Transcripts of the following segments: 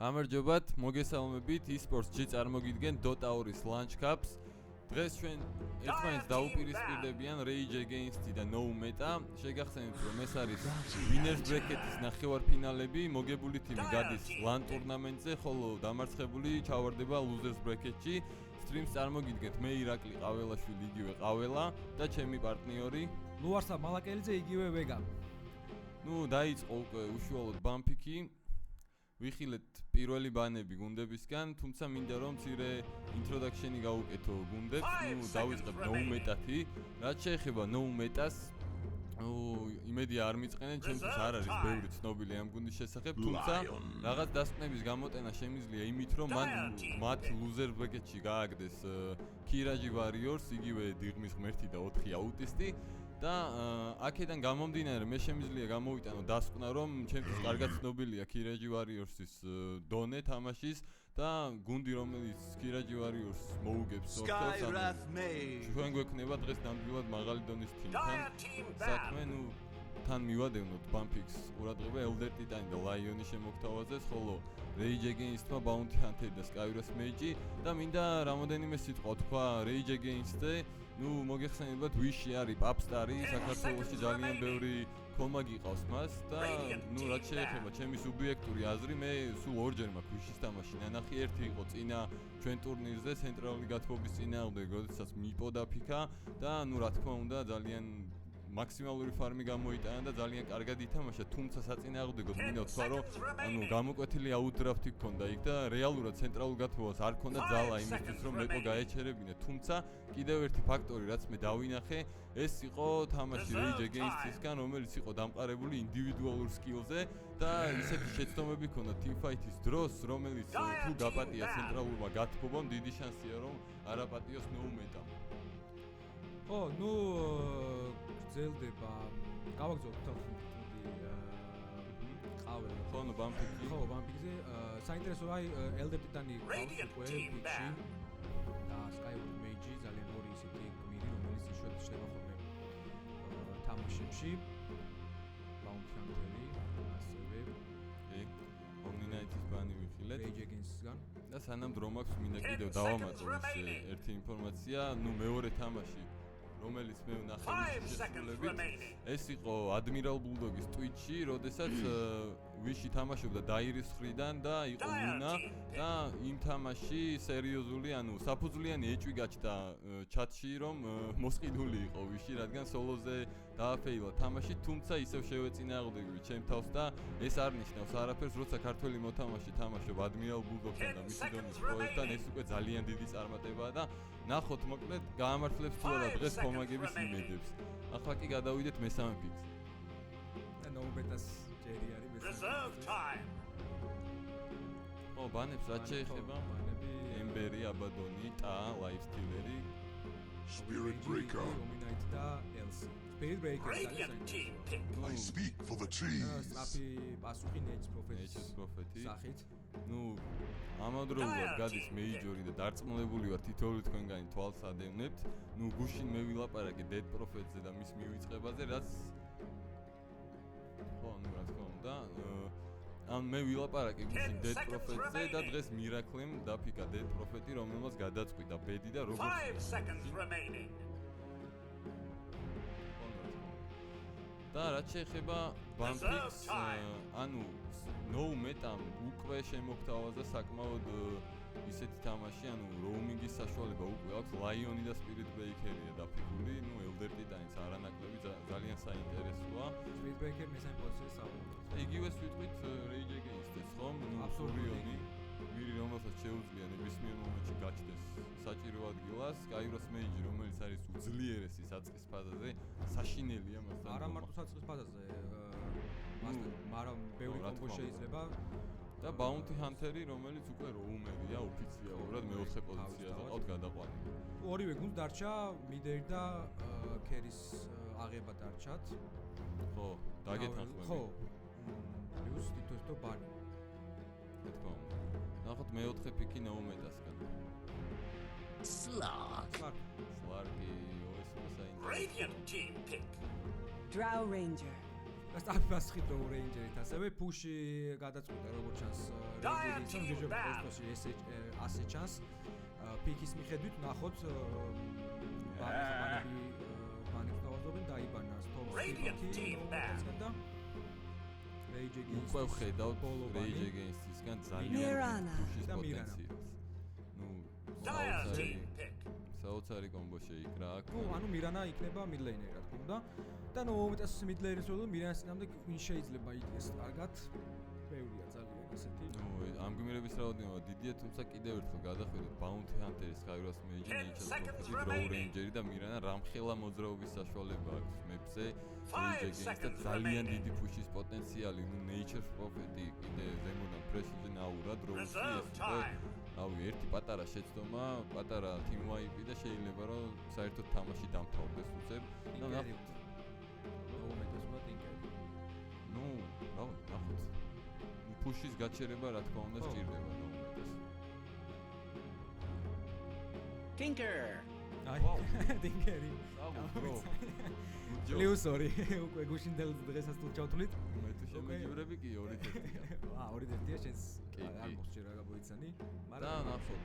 გამარჯობათ, მოგესალმებით, eSports-ში წარმოგიდგენ Dota 2-ის Launch Cups. დღეს ჩვენ ერთმანეთს დაუპირისპირდებიან Rage Against-ი და No Meta. შეგახსენებთ, რომ ეს არის Winners Bracket-ის ნახევარფინალები, მოგებული თიმი გადის LAN ტურნამენტზე, ხოლო დამარცხებული ჩავარდება Losers Bracket-ში. Streams წარმოგიდგენთ მე ირაკლი ყაველაშვილი, იგივე ყაველა და ჩემი პარტნიორი ლუარსა მალაკელიძე, იგივე ვეგა. დაიწყო უკვე უშუალოდ ბამპიკი. ვიხილეთ პირველი ბანები გუნდებისგან, თუმცა მინდა რომ მცირე ინტროდაქშენი გავუკეთო გუნდებს. დავიწყებ No Meta-ი. რაც შეეხება No Meta-ს, იმედი არ მიწყენენ, ჩემთვის არ არის ბევრი ცნობილი ამ გუნდის შესახებ, თუმცა რაღაც დასკვნების გამოტენა შემიძლია იმით, რომ მათ Loser Bracket-ში გააგდეს Kiragi Warriors, იგივე დიღმის ღმერთი და 4 აუტისტი. და აქედან გამომდინარე მე შემიძლია გამოვიტანო დასკვნა რომ ჩემთვის კარგად ცნობილია Kiragi Warriors-ის დონე თამაშის და გუნდი რომელიც Kiragi Warriors მოუგებს ორთოს ჩვენ გვექნება დღეს ნამდვილად მაღალი დონის თიმთან საქმე თან მივადევნოთ Bumpix ყურადღება Elder Titan და Lion-ი შემოგთავაზეს ხოლო Rage Against-მა Bounty Hunter და Skywrath Mage და მინდა რამოდენიმე სიტყვა თქვა Rage Against-ზე მოგეხსენებათ Wish-ი არის Popstar-ი საქართველოში ძალიან ბევრი კომაგი ყავს მას და რაც შეეხება ჩემი სუბიექტური აზრი მე სულ ორჯერ მაქვს Wish-ის თამაში ნანახი ერთი იყო წინა ჩვენ ტურნირზე ცენტრალური გათბობის წინააღმდეგ როდესაც მიპო დაფიქა და რა თქმა უნდა ძალიან მაქსიმალური ფარმი გამოიტანა და ძალიან კარგად ითამაშა, თუმცა საწინააღმდეგოდ მინდა ვთქვა, რომ გამოკვეთილი აუტდრაფტი გქონდა იქ და რეალურად ცენტრალურ გათბობას არ ქონდა ძალა იმისთვის, რომ მეპო გაეჩერებინა, თუმცა კიდევ ერთი ფაქტორი, რაც მე დავინახე, ეს იყო თამაში Rage Against-ისგან, რომელიც იყო დამყარებული ინდივიდუალურ სკილზე და ისეთი შეცდომები ქონდა teamfight-ის დროს, რომელიც თუ გაპატია ცენტრალურმა გათბობამ, დიდი შანსია, რომ არაპატიოს No Meta-მ. გრძელდება გავაგზავნოთ თავი ყაվել ხოლო ბამპიკი ხო ბამპიკზე საინტერესო აი Elder Titan-ი ყავს უკვე პიჩი და Skywrath Mage ძალიან ორი ისეთი გმირი რომელიც იშვიათად შევება ხოლმე თამაშებში Bounty Hunter-ი ასევე Omni-Knight-ის ბანი ვიხილეთ Rage Against-გან და სანამ დრო მაქვს მინდა კიდევ დავამატო ერთი ინფორმაცია მეორე თამაში რომელიც მე ვნახე შესრულებით ეს იყო Admiral Bulldog-ის Twitch-ი, როდესაც Wish-ი თამაშობდა Dairy-ის მხრიდან და იყო Luna და იმ თამაში სერიოზული, საფუძვლიანი ეჭვი გაჩნდა ჩატში, რომ მოსყიდული იყო Wish-ი, რადგან სოლოზე დააფეილა თამაში, თუმცა ისევ შევეწინააღმდეგები ჩემ თავს და ეს არ ნიშნავს არაფერს, როცა ქართველი მოთამაშე თამაშობ Admiral Bulldog-თან და მისი დონის პროექტთან, ეს უკვე ძალიან დიდი წარმატებაა და ნახოთ მოკლედ გაამართლებს თუ არა დღეს კომაგების იმედებს. ახლა კი გადავიდეთ მესამე პიკს. და No Meta-ს ჯერი არის მესამე. ბანებს რაც შეეხება Ember-ი, Abaddon-ი, ტა, Lifestealer-ი, Spirit Breaker. Omni-Knight და Elsie. Spirit Breaker I speak for the trees. სტრაფი პასუხი Nature Prophet-ი. სახით. ამავდროულად გადის Major-ი და დარწმუნებული ვარ თითოეული თქვენგანი თვალს ადევნებთ. გუშინ მე ვილაპარაკე Dead Prophet-ზე და მის მივიწყებაზე, რაც რა თქმა უნდა, მე ვილაპარაკე გუშინ Dead Prophet-ზე და დღეს Miracle-ემ დაფიქა Dead Prophet-ი, რომელმაც გადაწყვიტა ბედი და როგორც და რაც შეეხება Bumpix, No Meta-მ უკვე შემოგთავაზა საკმაოდ ისეთი თამაში, roaming-ის საშუალება უკვე აქვს, Lion-ი და Spirit Breaker-ია დაფიქული, Elder Titan-იც არანაკლები ძალიან საინტერესოა. Spirit Breaker მესამე პოზიციაზე საუბრობთ. იგივეს ვიტყვით Rage Against-ს, ხომ? Orion-ი მერი რომელსაც შეუძლია ნებისმიერ მომენტში გაჩნდეს საჭირო ადგილას, Skywrath Mage, რომელიც არის უძლიერესი საწყის ფაზაზე, საშინელია მასთან. არა მარტო საწყის ფაზაზე, მაგრამ ბევრი კომბო შეიძლება და Bounty Hunter-ი, რომელიც უკვე roamer-ია ოფიციალურად მეოთხე პოზიციაზე ყავთ გადაყვანილი. ორივე გუნდს დარჩა Mid-Air და Carry-ის აღება დარჩათ. ხო, დაგეთანხმები. ხო. პლუს თითო ბანი. რა თქმა უნდა. ნახოთ მეოთხე პიკი No Meta-სგან. Slark. Slark-ი, OS-ს საინტერესო. Radiant team pick. Drow Ranger. სტაფასხი დრო რეინჯერით ასევე ფუში გადაწყვიტა როგორც ჩანს რეინჯერის რომ ჯეჯო პოსტში ასე ჩანს პიკის მიხედვით ნახოთ ბანებს დავაზობენ დაიბანა სტოპ და რეინჯერის უკვე ხედავთ რეინჯერისგან ძალიან ფუშის პოტენციალს. საოცარი კომბო შეიკრა აქ. ანუ მირანა იქნება მიდლეინერი რა თქმა უნდა. და ნუ უმეტეს მიდლეინერის როლი მირანას წინამდე ვინ შეიძლება იდეას კარგად. ბევრია ძალიან ასეთი. ამ გმირების რაოდენობა დიდია, თუმცა კიდევ ერთხელ გადახვიდეთ Bounty Hunter-ის Skyward Mage, Nature's Prophet, Draw Ranger და მირანა რამხელა მოძრაობის საშუალება აქვს მებზე. რეინჯერის და ძალიან დიდი ფუშის პოტენციალი, Nature's Prophet კიდე ზემოდან პრესიზე ნაურა დროუს ეს რავი, ერთი პატარა შეცდომა, პატარა team wipe და შეიძლება რომ საერთოდ თამაში დამთავრდეს უცებ. და ნახოთ. ნახოთ. ფუშის გაჩერება რა თქმა უნდა სჭირდება ნოუმეტეს. Tinker. Tinker-ი. პლიუსორი, უკვე გუშინდელ დღესაც თუ ჩავთვლით. მე თუ შემეჯიბრები კი 2-1-ია. 2-1-ია შენს არ მოსჭირ რა გაბოიცანი. და ნახოთ.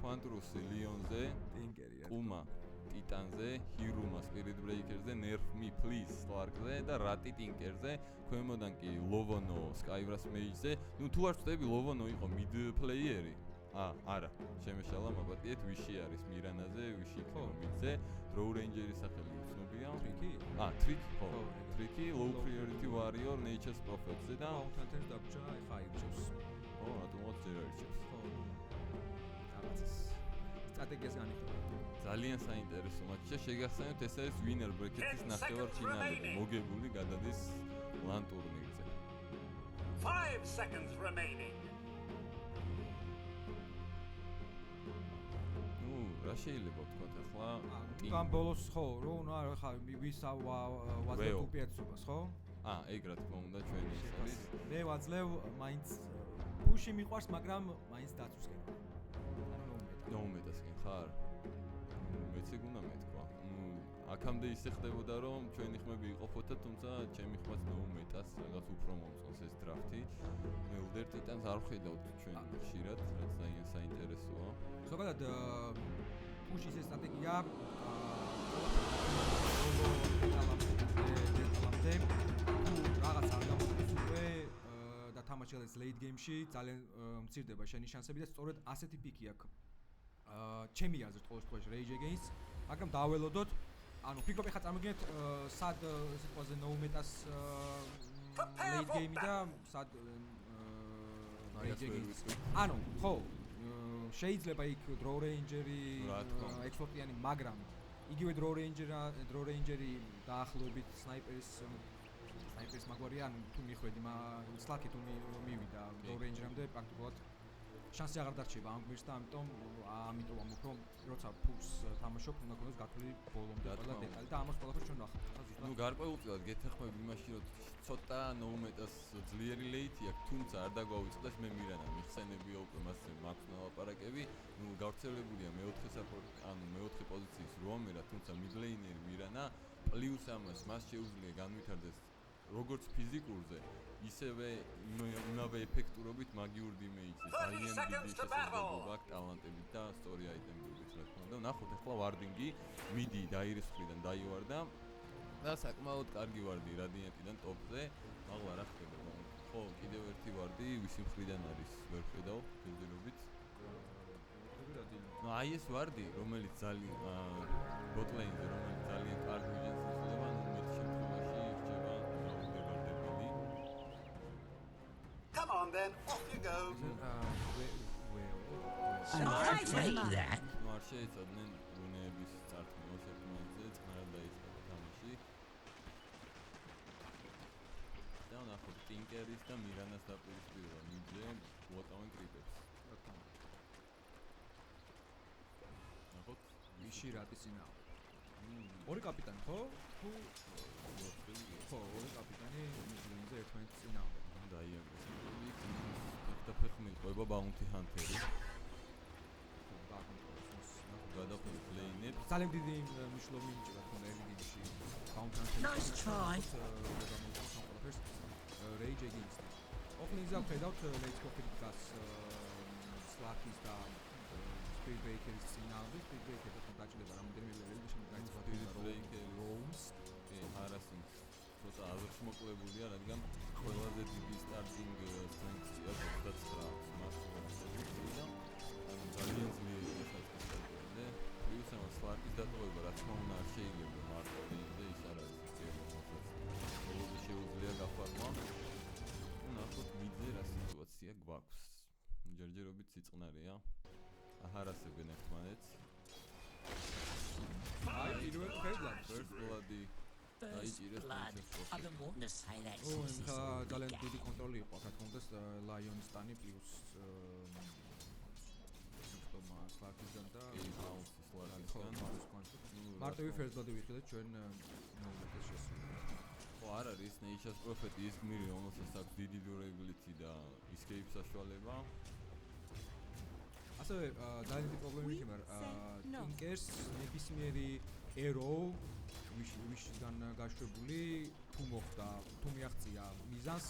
Quantrus ლიონზე, Tinker-ი რა. Kuma ტიტანზე, Hiruma Spirit Breaker-ზე, Nerf Me Please Slark-ზე და Rati Tinker-ზე, ქვემოდან კი Lovono Skyward Mage-ზე. ნუ თუ არ ვწდები Lovono იყო mid player-ი. არა, შემეშალა მაპატიეთ ვიში არის მირანაზე, ვიში იქნება მიდზე, Draw Ranger-ის სახელი უცნობია. Tricky? Tricky, ხო. Tricky, Low Priority Warrior, Nature's Prophet-ზე და Mountain-ს დაგჭა, ეხა ირჩევს. რატომღაც ჯერ არჩევს. რაღაცის სტრატეგიას განიხილავ. ძალიან საინტერესო მატჩია. შეგახსენებთ, ეს არის Winner Bracket-ის ნახევარფინალები, მოგებული გადადის LAN ტურნირზე. 5 seconds remaining. რა შეიძლება ვთქვათ ახლა? ამ ბოლოს ხო, რომ ხა ვის ვაძლევ უპირატესობას, ხო? ეგ რა თქმა უნდა ჩვენი ის არის. მე ვაძლევ მაინც ფუში მიყვარს, მაგრამ მაინც დაცვისკენ. ნოუმეტასკენ ხარ? მეც ეგ უნდა მეთქვა. აქამდე ისე ხდებოდა რომ ჩვენი ხმები იყოფოთა, თუმცა ჩემი ხმაც ნოუმეტას რაღაც უფრო მომწონს ეს დრაფტი. მე უდერ ტიტანს არ ვხედავთ ჩვენ ხშირად, რაც ძალიან საინტერესოა. ზოგადად ფუშის ეს სტრატეგია რაღაც არ გამოდის უკვე და თამაშის late game-ში ძალიან მცირდება შენი შანსები და სწორედ ასეთი პიკი აქვს. ჩემი აზრით ყოველ შემთხვევაში Rage Against, მაგრამ დაველოდოთ, ანუ ფიქრობ ეხლა წარმოგიდგენთ სად სიტყვაზე ნოუმეტას late game და სად Rage Against. ანუ ხო შეიძლება იქ Draw Ranger-ი ექსპორტიანი, მაგრამ იგივე Draw Ranger-ი დაახლოებით სნაიპერის მაგვარია, ანუ თუ მიხვედი სლაკი თუ მივიდა Draw Ranger-ამდე პრაქტიკულად შანსი აღარ დარჩება ამ გვერდს და ამიტომ ამბობ რომ როცა ფულს თამაშობ უნდა გქონდეს გათვლილი ბოლომდე ყველა დეტალი და ამას ყველაფერს ჩვენ ნახავთ. ნუ გარკვეულწილად გეთახმები იმაში რომ ცოტა ნოუმეტას ძლიერი ლეითი აქვს, თუმცა არ დაგვაუწყდეს მე მირანა მიხსენებია უკვე მასზე მაქვს ნალაპარაკები. ნუ გავრცელებულია მეოთხე საპორტი, ანუ მეოთხე პოზიციის რომერა, თუმცა მიდლეინერი მირანა პლუს ამას მას შეუძლია განვითარდეს როგორც ფიზიკურზე, ისევე იმავე ეფექტურობით მაგიურ დიმეიჯზე. ძალიან დიდი შესაძლებლობა აქვს ტალანტებით და სწორი აიტემებით, რა თქმა უნდა. ნახოთ ახლა ვარდინგი მიდი დაირის მხრიდან დაივარდა და საკმაოდ კარგი ვარდი რადიანტიდან ტოპზე. ახლა რა ხდება? ხო, კიდევ ერთი ვარდი ვისი მხრიდან არის? ვერ ხედავ ჯერჯერობით. აი ეს ვარდი, რომელიც ძალიან ბოტლეინზე, რომელიც ძალიან კარგი ვიჟენს იძლევა, ნუ მეტ შემთხვევაში რჩება Come on then, off you go. I take that. ნუ არ შეეცადნენ რუნეების წარქმევა ერთმანეთზე, წყნარად დაიწყება თამაში. და ნახოთ Tinker-ის და მირანას დაპირისპირება მიდზე უატავენ კრიპებს. ნახოთ ვიში რატის წინა. ორი კაპიტანი ხო? თუ ხო, ორი კაპიტანი მიდლეინზე ერთმანეთს წინა. დაიარეს. და ფეხი მიყვება Bounty Hunter-ი. გადაყვეთ ლეინებს. ძალიან დიდი მნიშვნელობა მიჭირა თქო ერიგიში. Nice try. Rage Against. Offline-ზე ვხედავთ Let's Go Fitness Slack-ის და Speed Breaker-ის წინააღმდეგ. Speed Breaker-თან დაჭრება რამდენიმე ლეველი და შემდეგ დაიწყება Roams. ჰარასინგ ცოტა აზრშმოკლებულია, რადგან ყველაზე დიდი სტარტინგ სტრენგთი აქვს 29 მასშტაბში და ანუ ძალიან ძლიერი დასაწყისებელი. პლუს ამ სლარკის დატოვება რა თქმა უნდა არ შეიძლება მარტო რინგზე ის არ არის ბოლომდე შეუძლია გაფარმა. ნახოთ მიდზე რა სიტუაცია გვაქვს. ჯერჯერობით სიწყნარია. აჰარასებენ ერთმანეთს. აი პირველ ფერდად First bloody First blood. I've been wanting to say that since this ძალიან დიდი კონტროლი იყო, რა თქმა უნდა, Lions-ტანი პლუს Slack-ისგან და მარტივი first blood-ი ვიხილეთ ჩვენ ნოულეტეს შესული. ხო არ არის Nature's Prophet ის გმირი რომელსაც აქვს დიდი durability და escape საშუალება. ასევე ძალიან დიდი პრობლემა იქნება Tinkers ნებისმიერი arrow ვიშიდან გაშვებული თუ მოხდა თუ მიაღწია მიზანს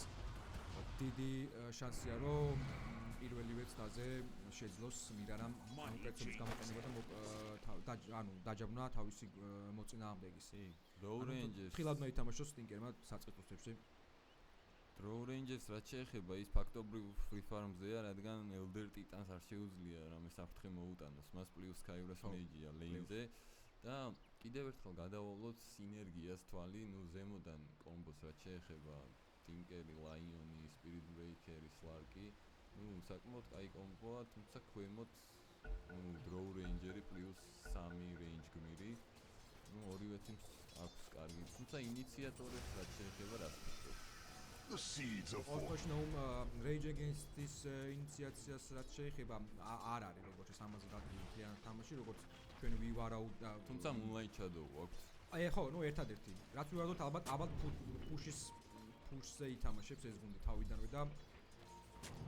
დიდი შანსია რომ პირველივე წაზე შეძლოს მირარამ კონკრეტების გამოყენება და ანუ დაჯაბნა თავისი მოწინააღმდეგის. Draw Rangers ხილად მოითამაშოს Tinker-მა საწყისებში. Draw Rangers რაც შეეხება ის ფაქტობრივ free farm-ზეა, რადგან Elder Titans არ შეუძლია რამე საფრთხე მოუტანოს. მას პლუს Kairos Mage-ია lane-ზე და კიდევ ერთხელ გადავალოთ სინერგიას თვალი, ნუ ზემოდან კომბოს რაც შეეხება Tinker-ი, Lion-ი, Spirit Breaker-ი, Slark-ი, ნუ საკმაოდ კაი კომბოა, თუმცა ქვემოთ ნუ Draw Ranger-ი პლუს 3 range გმირი. ნუ ორივე თემს აქვს კარგი, თუმცა ინიციატორებს რაც შეეხება რას ვთქვი? The seeds of Of Rage Against-ის ინიციაციას რაც შეეხება არ არის როგორც ეს ამაზე გადმოგვიქიან თამაში როგორც ჩვენ ვივარაუდ თუმცა Moonlight Shadow აქვს. აი ხო, ნუ ერთადერთი. რაც ვივარაუდოთ ალბათ push-ზე ითამაშებს ეს გუნდი თავიდანვე და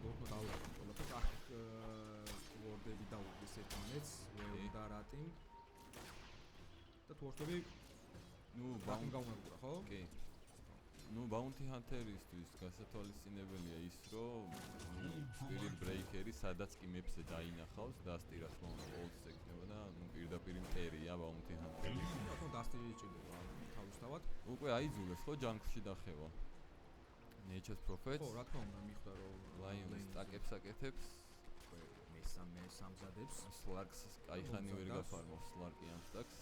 ბოლოს დავუყოთ ყველაფერს აქ ვორდები დაუყდეს ერთმანეთს, და რატი. და თორტები ნუ ბაუნ გაუნაგურა, ხო? კი. ნუ Bounty Hunter-ისთვის გასათვალისწინებელია ის, რომ Spirit Breaker-ი სადაც კი მეფზე დაინახავს, დასტირას მომავალ Old-ს ეკნება და ნუ პირდაპირ მტერია Bounty Hunter-ი. ხო, დასტირი ჭირდება თავისთავად. უკვე აიძულეს ხო ჯანგლში დახევა. Nature's Prophet. ხო, რა თქმა უნდა, მიხვდა რომ Lions ტაკებს აკეთებს. მესამე სამზადებს. Slarks კაიხანი ვერ გაფარმოს Slark-ი ამ სტაკს.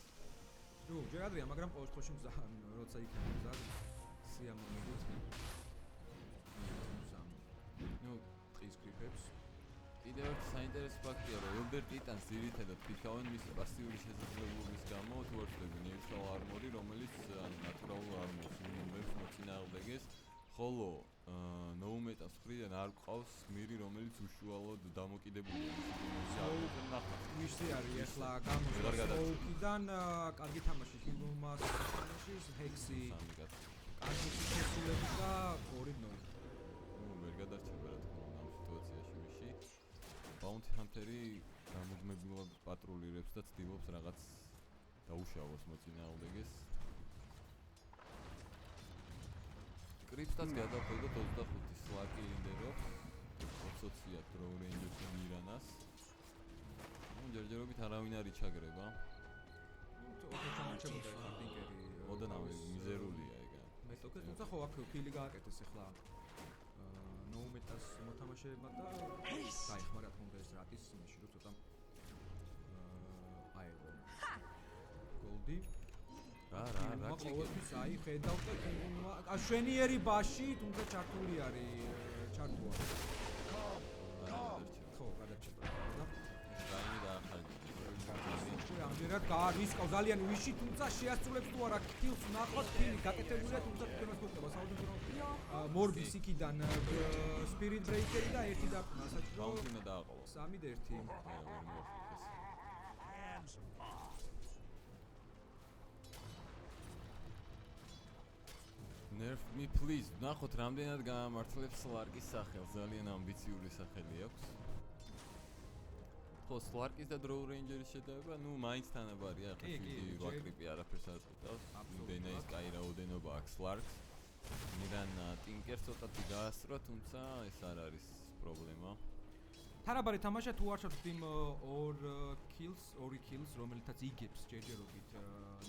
ნუ ჯერ ადრეა, მაგრამ ყოველ შემთხვევაში როცა იქნება მზად სიამოვნებით. ნუ ტყის გრიფებს. კიდევ ერთი საინტერესო ფაქტია, რომ Elder Titans ძირითადად ფიქავენ მისი პასიური შესაძლებლობის გამო თუ ერთები Universal Armor-ი, რომელიც ნატურალურ არმორს უნდებს მოწინააღმდეგეს, ხოლო No-Metas მხრიდან არ გვყავს გმირი, რომელიც უშუალოდ დამოკიდებულია მისი დიმენსიაზე. ნახოთ. ვისი არის ახლა გამოსვლიდან კარგი თამაში Hillmas თამაში, Hexi კარგი შესრულები და 2-0. ნუ ვერ გადარჩება რა თქმა უნდა ამ სიტუაციაში ვიში. Bounty Hunter-ი გამუდმებულად პატრულირებს და ცდილობს რაღაც დაუშავოს მოწინააღმდეგეს. Cryptas გადავხედოთ 25 Slack-ი ლიდერობს. 20-ია Draw Rangers-ი მირანას. ნუ ჯერჯერობით არავინ არ იჩაგრება. ოდნავ მიზერულია ეგა. მე თქო, თუმცა ხო აქ ფილი გააკეთეს ახლა No-Metas მოთამაშეებმა და დაიხმა რა თქმა უნდა ეს რატის იმაში რომ ცოტა აიღო გოლდი რა ყოველთვის აი ხედავთ და შვენიერი ბაში თუმცა ჩართული არის ჩართუა ხო გადარჩება და დაინი დაახარჯა ამჯერად გაარისკავს ძალიან ვიში თუმცა შეასრულებს თუ არა კილს ნახოთ ფილი გაკეთებულია თუმცა თქვენს მოხდება საუბრობ მორბის იქიდან Spirit Breaker-ი და ერთი დაკნა საჭირო Bounty-მა დააყოლა 3-1 Nerf me please. ნახოთ რამდენად გაამართლებს Slark-ის სახელს. ძალიან ამბიციური სახელი აქვს. ხო სლარკის და დროუ რეინჯერის შედარება, ნუ მაინც თანაბარია, ახლა 7-8 კრიპი არაფერს არ ყვიტავს. დენაის კაი რაოდენობა აქვს სლარკს. მირანა ტინკერს ცოტათი გაასწრო, თუმცა ეს არ არის პრობლემა. თანაბარი თამაშია თუ არ შევთ იმ 2 kills, რომელთაც იგებს ჯერჯერობით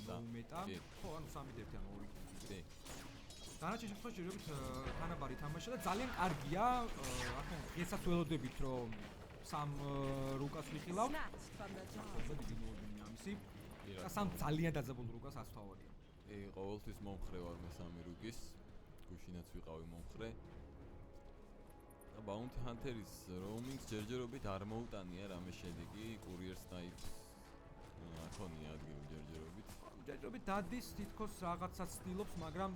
ნოუმეტა. ხო, ანუ 3-1 ანუ 2 kills. კი. დანარჩენ შემთხვევაში ჯერჯერობით თანაბარი თამაშია და ძალიან კარგია, რა თქმა უნდა, ესაც ველოდებით რომ სამ რუკას ვიხილავ. დიდი მოვლენია ამისი. და სამ ძალიან დაძაბულ რუკას ასთავარია. ყოველთვის მომხრე ვარ მესამე რუკის. გუშინაც ვიყავი მომხრე. და Bounty Hunter-ის roaming-ს ჯერჯერობით არ მოუტანია რამე შედეგი, Courier Snipe აქონია ადგილი ჯერჯერობით. ჯერჯერობით დადის თითქოს რაღაცას ცდილობს, მაგრამ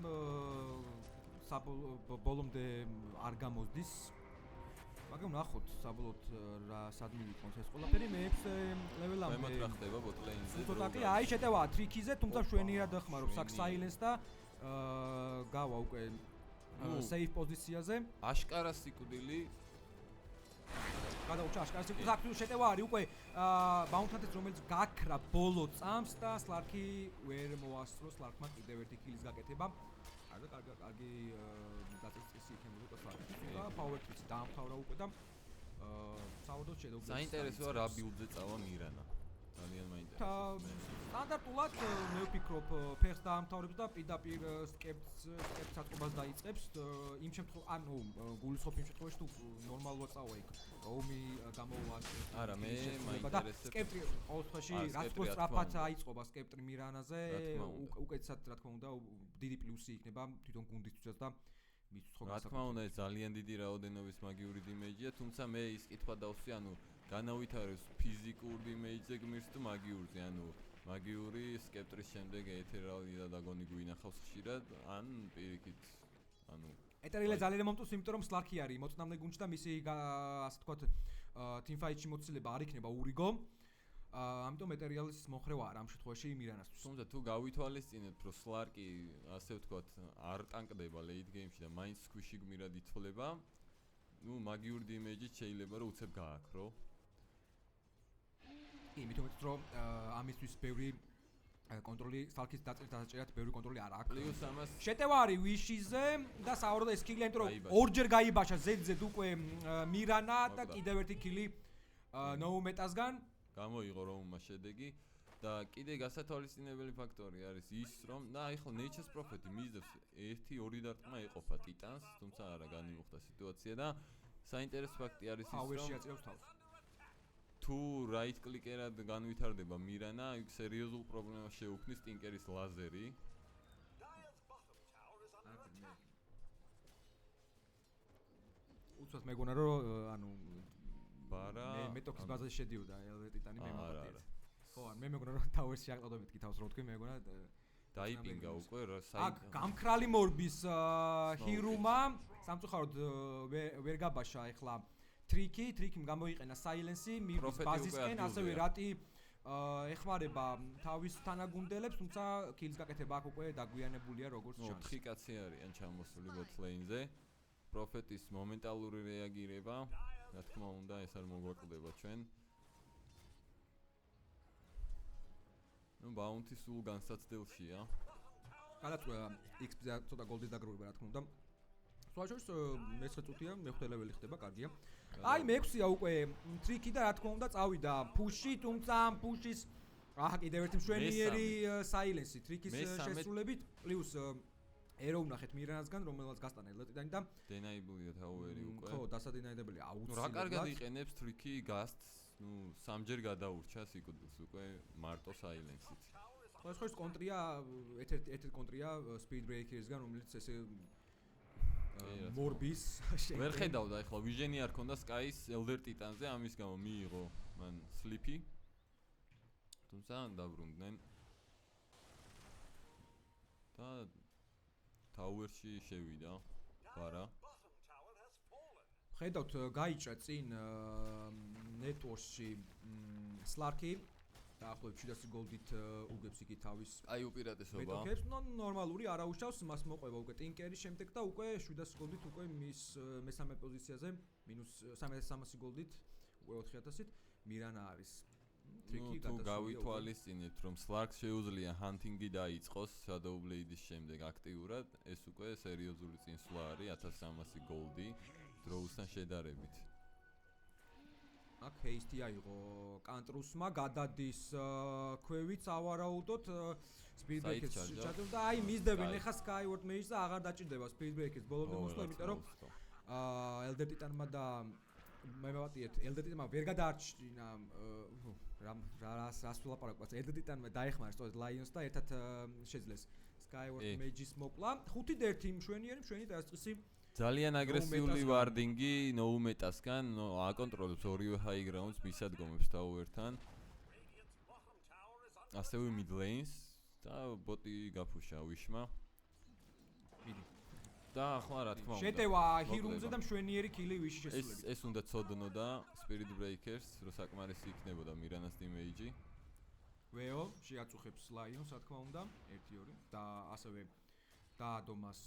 ბოლომდე არ გამოსდის. მაგრამ ნახოთ საბოლოოდ რა სად მივიყვანს ეს ყველაფერი მე-6 ლეველამდე. მე რა ხდება bot-lane-ზე? ცოტათი აი შეტევა ტრიკიზე, თუმცა შვენიერად ხმარობს აქ silence და გავა უკვე safe პოზიციაზე. აშკარა სიკვდილი. გადაუჭა აშკარა სიკვდილი. აქ შეტევა არის უკვე Bounty Hunter-ს რომელიც გაქრა ბოლო წამს და სლარკი ვერ მოასწრო სლარკმა კიდევ ერთი kill-ის გაკეთება. არა კარგი დაწესწესი იქნება უკვე სლარკი. და power kill-ი დაამთავრა უკვე და საერთოდ შედაუგებს. საინტერესოა რა build-ზე წავა მირანა. ძალიან მაინტერესებს. სტანდარტულად მე ვფიქრობ ფეხს დაამთავრებს და პირდაპირ სკეპტს აწყობას დაიწყებს. იმ შემთხვევაში ანუ გულისხმობ იმ შემთხვევაში თუ ნორმალურად წავა იქ. რომი გამოვა. არა მე მაინტერესებს. სკეპტრი ყოველ შემთხვევაში რაც უფრო სწრაფად აიწყობა სკეპტრი მირანაზე უკეთესად რა თქმა უნდა დიდი პლუსი იქნება თვითონ გუნდისთვისაც და მის ცხოგას. რა თქმა უნდა ეს ძალიან დიდი რაოდენობის მაგიური დიმეიჯია, თუმცა მე ის კითხვა დავსვი, ანუ განავითარებს ფიზიკურ დიმეიჯზე გმირს თუ მაგიურზე, ანუ მაგიური სკეპტრის შემდეგ ეთერალი და დაგონი გვინახავს ხშირად, ან პირიქით, ანუ ეთერილა ძალიან მომწონს, იმიტომ რომ სლარკი არის მოწინავე გუნდში და მისი ასე თქვათ teamfight-ში მოცილება არ იქნება ურიგო. ამიტომ ეთერიალის მოხრევა არ ამ შემთხვევაში მირანასთვის. თუმცა თუ გავითვალისწინებთ, რომ სლარკი ასე ვთქვათ არ ტანკდება late game-ში და მაინც სკვიში გმირად ითვლება, ნუ მაგიური დიმეიჯით შეიძლება რომ უცებ გააქრო. იმიტომ რომ ამისთვის ბევრი კონტროლი სლარკის დაწერად ბევრი კონტროლი არ აქვს. პლუს ამას შეტევა არის ვიშიზე და საერთოდ ეს კილი იმიტომ რომ ორჯერ გაიბაშა ზედზედ უკვე მირანა და კიდევ ერთი კილი ნოუმეტასგან გამოიღო რომმა შედეგი და კიდე გასათვალისწინებელი ფაქტორი არის ის რომ და აი ხო Nature's Prophet მისდევს 1-2 დარტყმა ეყოფა ტიტანს, თუმცა არა განიმუხტა სიტუაცია და საინტერესო ფაქტი არის ის რომ თუ right click-ერად განვითარდება მირანა, იქ სერიოზულ პრობლემას შეუქმნის ტინკერის ლაზერი. უცბად მეგონა რომ ანუ ბარა მე ტოქის ბაზაში შედიოდა ელვე ტიტანი მე მოგწია. ხო, ან მე მეგონა რომ ტაუერსში აყდოდებით კი თავს რო თქვი მე მეგონა დაიპინგა უკვე რა აქ გამქრალი მორბის ჰირუმა სამწუხაროდ ვერ გაბაშა ეხლა ტრიკიმ გამოიყენა silence-ი მის ბაზისკენ ასევე რატი ეხმარება თავის თანაგუნდელებს, თუმცა kills გაკეთება აქ უკვე დაგვიანებულია როგორც ჩანს. 4 კაცი არიან ჩამოსული bot lane-ზე. პროფეტის მომენტალური რეაგირება, რა თქმა უნდა, ეს არ მოგვაკლდება ჩვენ. ნუ Bounty სულ განსაცდელშია. გადაწყვეტა XP-ზე ცოტა goldi დაგროვება, რა თქმა უნდა. სვაჟოს მე-9 წუთია, მე-5 ლეველი ხდება, კარგია. აი მე-6-ია უკვე ტრიკი და რა თქმა უნდა წავიდა push-ი, თუმცა ამ push-ის კიდევ ერთი მშვენიერი silence-ი ტრიკის შესრულებით, პლუს ერო ვნახეთ მირანასგან, რომელსაც გასტანა ელეტიდან და დენაიბლია თავერი უკვე. ხო, დასადინაიდებულია აუცილებლად. რა კარგად იყენებს ტრიკი გასტს, ნუ სამჯერ გადაურჩა სიკვდილს უკვე მარტო silence-ით. ხო, ეს კონტრია, ერთ-ერთი კონტრია speed breaker-ისგან, რომელიც ესე მორბის შეიძლება. ვერ ხედავდა ახლა ვიჟენი არ ქონდა Sky-ის Elder Titan-ზე, ამის გამო მიიღო მან Sleepy. თუმცა დაბრუნდნენ. და Tower-ში შევიდა. ბარა. ხედავთ გაიჭრა წინ Network-ში Slarky დაახლოებით 700 goldi-ით უგებს იგი თავის აი უპირატესობა. მეტოქებს ნორმალური არაუშავს, მას მოყვება უკვე ტინკერის შემდეგ და უკვე 700 goldi-ით უკვე მის მესამე პოზიციაზე -300 goldi-ით უკვე 4000-ით მირანა არის ნუ თუ გავითვალისწინებთ რომ Slarks შეუძლია hunting-ი დაიწყოს Shadow Blade-ის შემდეგ აქტიურად, ეს უკვე სერიოზული წინსვლა არის 1300 goldi დროუსთან შედარებით. აქ ჰეისტი აიღო კანტრუსმა, გადადის ქვევით ავარაუდოთ Spirit Breakers ჩადებს და აი მისდევენ ეხა Skyward Mage-ს და აღარ დაჭირდება Spirit Breakers ბოლომდე მოსვლა, იმიტომ რომ Elder Titan-მა და მე მოვატიეთ Elder Titan-მა ვერ გადაარჩინა რას ვლაპარაკობთ Elder Titan-მა დაეხმარა სწორედ Lions და ერთად შეძლეს Skyward Mage-ის მოკლა 5-1 მშვენი დასწრისი ძალიან აგრესიული ვარდინგი ნოუმეტასგან აკონტროლებს ორივე high grounds მისადგომებს თავერთან ასევე mid lanes და ბოტი გაფუშა ვიშმა და ახლა რა თქმა უნდა შეტევა ჰირუმზე და მშვენიერი კილი ვიში შესრულებით ეს უნდა ცოდნოდა Spirit Breakers რო საკმარისი იქნებოდა მირანას დიმეიჯი ვეო შეაწუხებს Lions რა თქმა უნდა 1-2 და ასევე დაადომას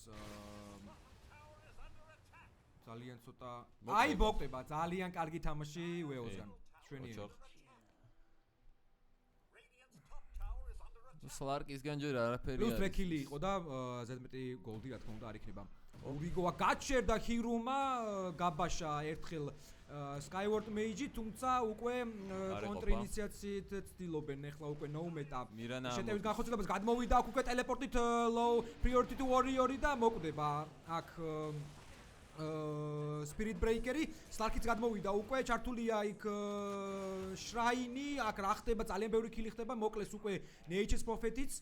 ძალიან ცოტა აი მოკტება ძალიან კარგი თამაში ვეოსგან მშვენიერი Slarks-ისგან ჯერ არაფერი პლუს ტრეკილი იყო და ზედმეტი goldi რა თქმა უნდა არ იქნება ურიგოა გაჩერდა ჰირუმა გაბაშა ერთხელ Skyward Mage-ი თუმცა უკვე კონტრინიციაციით ცდილობენ ახლა უკვე ნოუმეტა შეტევის განხორციელებას გადმოვიდა აქ უკვე ტელეპორტით low priority to warrior-ი და მოკვდება აქ Spirit Breaker-ი Slarks-იც გადმოვიდა უკვე ჩართულია იქ შრაინი აქ რა ხდება ძალიან ბევრი კილი ხდება მოკლეს უკვე Nature's Prophet-იც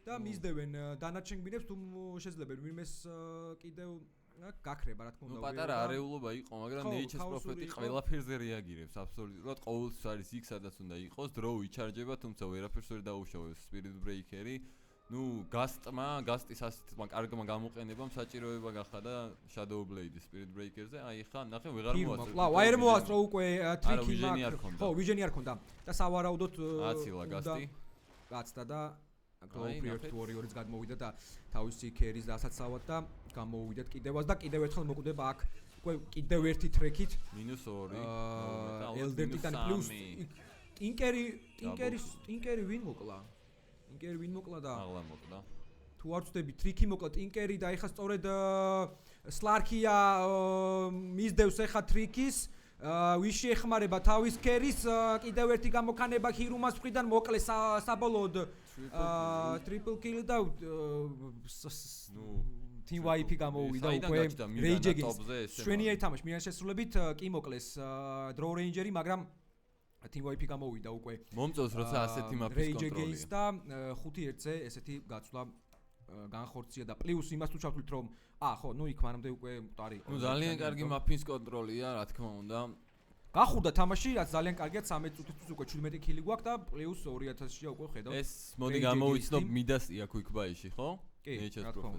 და მისდევენ დანარჩენ გმირებს თუ შეძლებენ ვინმეს კიდევ გაქრება რა თქმა უნდა. ნუ პატარა არეულობა იყო, მაგრამ Nature's Prophet-ი ყველაფერზე რეაგირებს აბსოლუტურად. ყოველთვის არის იქ სადაც უნდა იყოს, დრო იჩარჯება, თუმცა ვერაფერს ვერ დაუშავებს Spirit Breaker-ი. ნუ გასტის ასეთმა კარგმა გამოყენებამ საჭიროება გახადა Shadow Blade-ის Spirit Breaker-ზე. აი ხა ნახე ვეღარ მოასწრო. კлау, აი არ მოასწრო უკვე ტრიკი მაქვს. ხო, ვიჟენი არ ქონდა. და სავარაუდოდ აცილა გასტი. გაცდა და Priority Warrior-იც გადმოვიდა და თავისი ქერის დასაცავად და გამოვიდეთ კიდევაც და კიდევ ერთხელ მოკვდება აქ უკვე კიდევ ერთი ტრეკით -2 Elder Titan plus Tinker-ი ვინ მოკლა? Tinker-ი ვინ მოკლა და აღლა მოკლა. თუ არ ვწდები ტრიკი მოკლა Tinker-ი და ეხა სწორედ Slark-ია მისდევს ეხა ტრიკის ვიში ეხმარება თავის ქერის კიდევ ერთი გამოქანება ჰირუმას მხრიდან მოკლეს საბოლოოდ ტრიპლ კილი და Team YP გამოვიდა უკვე Rage Against შვენიერი თამაში მიან შესრულებით კი მოკლეს Draw Ranger-ი მაგრამ Team YP გამოვიდა უკვე მომწონს როცა ასეთი მაპის კონტროლია Rage Against და 5-1-ზე ესეთი გაცვლა განხორციელდა და პლუს იმას თუ ჩავთვლით რომ ხო ნუ იქ მანამდე უკვე მყარი ნუ ძალიან კარგი მაფის კონტროლია რა თქმა უნდა გახურდა თამაში რაც ძალიან კარგია 13 წუთისთვის უკვე 17 კილი გვაქვს და პლუს 2000-ია უკვე ხედავ ეს მოდი გამოვიცნობ მიდასია quick-buy-ში ხო?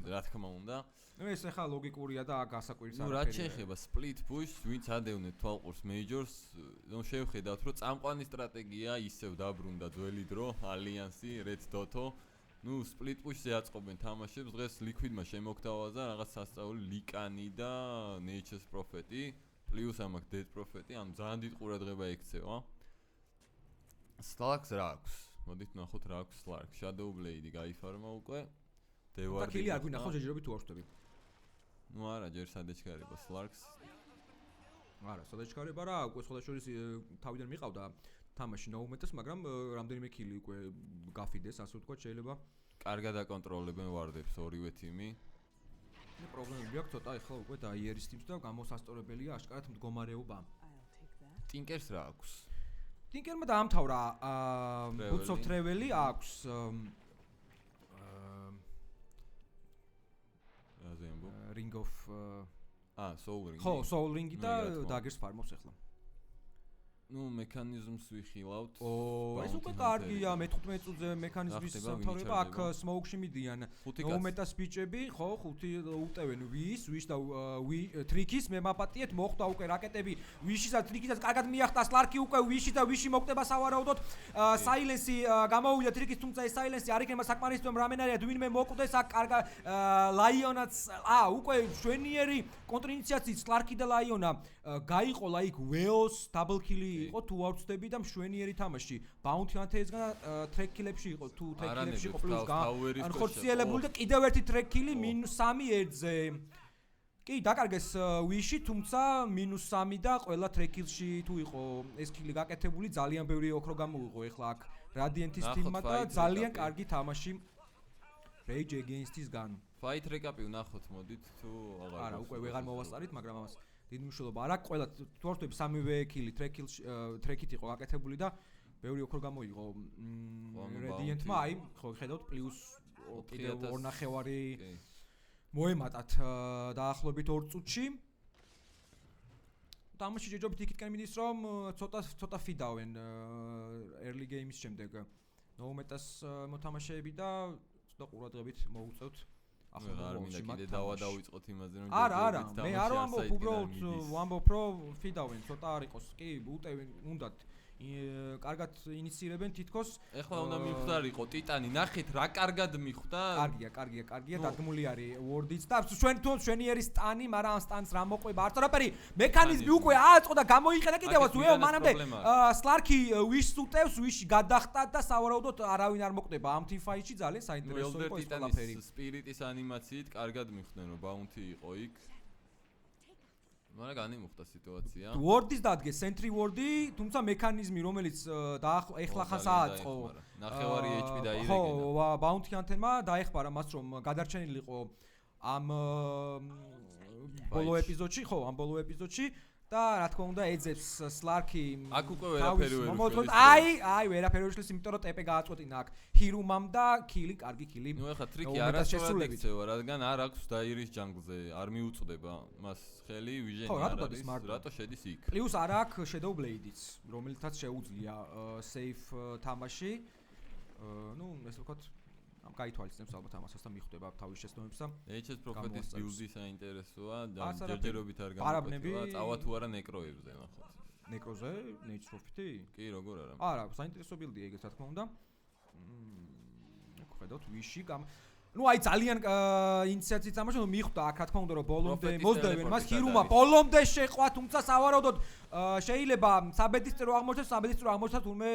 რა თქმა უნდა ნუ ეს ახლა ლოგიკურია და გასაკვირის არაფერია ნუ რა შეიძლება split push ვინც ადევნეთ თვალყურს majors ნუ შევხედავთ რომ წამყვანი სტრატეგია ისევ დაბრუნდა ძველი დრო ალიანსი red dot-ო ნუ split push-ზე აწყობენ თამაშებს დღეს liquid-მა შემოგთავაზა რაღაც სასწაული ლიკანი და nature's prophet-ი პლუს ამაკ dead prophet-ი ანუ ძალიან დიდ ყურადღება ექცევა Slarks რა აქვს მოდით ნახოთ რა აქვს Slarks Shadow Blade-ი გაიფარმა უკვე და კილი არ გვინახავს ჯერჯერობით თუ არ ვშტები ნუ არა ჯერ სადეჩქარება Slarks არა სადეჩქარება რა უკვე სხვადასხვა თავიდან მიყავდა თამაში ნოუმეტას მაგრამ რამდენიმე კილი უკვე გაფიდეს ასე ვთქვა შეიძლება კარგად აკონტროლებენ ვარდებს ორივე თიმი პრობლემები აქვს ცოტა ახლა უკვე დაიერისთებს და გამოსასწორებელია აშკარად მდგომარეობა Tinkers რა აქვს Tinker-მა დაამთავრა Boots of Travel-ი აქვს Ring of Soul Ring ხო Soul Ring-ი და Daggers Farm-ობს ახლა ნუ მექანიზმს ვიხილავთ ეს უკვე კარგია მე-15 წუთზე მექანიზმის სამთავრება აქ smoke-ში მიდიან ნოუმეტას ბიჭები ხო 5 უტევენ ვის და ტრიკის მე მაპატიეთ მოხდა უკვე რაკეტები ვიშისა ტრიკისაც კარგად მიახტა Slark-ი უკვე ვიში და ვიში მოკვდება სავარაუდოდ Silence-ი გამოვიდა ტრიკის თუმცა ეს Silence-ი არ იქნება საკმარისი რომ რამენარია ვინმე მოკვდეს აქ კარგა Lion-აც უკვე შვენიერი კონტრინიციაციით Slark-ი და Lion-ა გაიყოლა იქ Weos double kill-ი იყო თუ არ ვწდები და მშვენიერი თამაში. Bounty Hunter-ისგან track kill-ებში იყო თუ track kill-ებში იყო პლუს ან ხორციელებული და კიდევ ერთი track kill-ი -3 ერთზე. კი, დაკარგეს Wish-ი, თუმცა -3 და ყველა track kill-ში თუ იყო ეს kill-ი გაკეთებული, ძალიან ბევრი ოქრო გამოიღო ეხლა აქ Radiant-ის team-მა და ძალიან კარგი თამაში Rage Against-ისგან. Fight recap-ი ვნახოთ, მოდით თუ აღარ. არა, უკვე ვეღარ მოვასწარით, მაგრამ ამას დიდი მნიშვნელობა არ აქვს. ყველა თვართები სამივე kill-ი track-ით იყო გაკეთებული და ბევრი ოქრო გამოიღო Radiant-მა, აი, ხო ხედავთ პლუს კიდევ 2.5 მოემატათ დაახლოებით 2 წუთში. თამაში ჯერჯერობით იქითკენ მიდის რომ ცოტა ფიდავენ early game-ის შემდეგ. ნოუმეტას მოთამაშეები და ცოტა ყურადღებით მოუწევთ. ახლა არ მინდა კიდე დავიწყოთ იმაზე რომ არა, მე არ ვამბობ უბრალოდ ვამბობ რომ ფიდავენ ცოტა არ იყოს. კი, უტევენ უნდათ კარგად ინიცირებენ თითქოს. ეხლა უნდა მივხვდარიყო ტიტანი, ნახეთ რა კარგად მიხვდა. კარგია, დადგმული არის Word-იც და შვენიერი სტანი, მაგრამ ამ სტანს რა მოყვება არც არაფერი. მექანიზმი უკვე ააწყო და გამოიყენა კიდევაც უეო მანამდე Slark-ი Wish-ს უტევს, Wish-ი გადახტა და სავარაუდოდ არავინ არ მოკვდება ამ team fight-ში ძალიან საინტერესო იყო ეს ყველაფერი. Spirit-ის ანიმაციით კარგად მიხვდნენ რომ Bounty იყო იქ. მაგრამ განიმუხტა სიტუაცია. Word-ის დადგეს Sentry Word-ი, თუმცა მექანიზმი რომელიც ეხლა ხანს ააწყო. ნახევარი HP დაირეკნა. ხო, Bounty Hunter-მა დაეხმარა მას რომ გადარჩენილიყო ამ ბოლო ეპიზოდში, და რა თქმა უნდა ეძებს Slark-ი აქ უკვე ვერაფერი ვერ უშლის. აი ვერაფერი ვერ უშლის, იმიტომ რომ ტეპე გააწყვეტინა აქ Hirumam და kill-ი, კარგი kill-ი. ნუ ეხლა ტრიკი არასწორად იქცევა, რადგან არ აქვს Dairis jungle-ზე, არ მიუწდება მას ხელი Vision-ი რატო შედის იქ. პლუს არ აქვს Shadow Blade-იც, რომელთაც შეუძლია safe თამაში. ნუ ესე ვთქვათ ამ გაითვალისწინებს ალბათ ამასაც და მიხვდება თავის შეცდომებს და HS Prophet-ის build-ი საინტერესოა და ჯერჯერობით არ გამოგვეწევა, წავა თუ არა ნეკროებზე ნახოთ. ნეკროზე? HS Prophet-ი? კი, როგორ არა. არა, საინტერესო build-ია ეგეც რა თქმა უნდა. ხედავთ Wish-ი ნუ აი ძალიან ინიციაციით თამაში რომ მიხვდა აქ რა თქმა უნდა რომ ბოლომდე მოსდევენ მას Hiruma ბოლომდე შეყვა თუმცა სავარაუდოდ შეიძლება საბედისწერო აღმოჩნდეს თურმე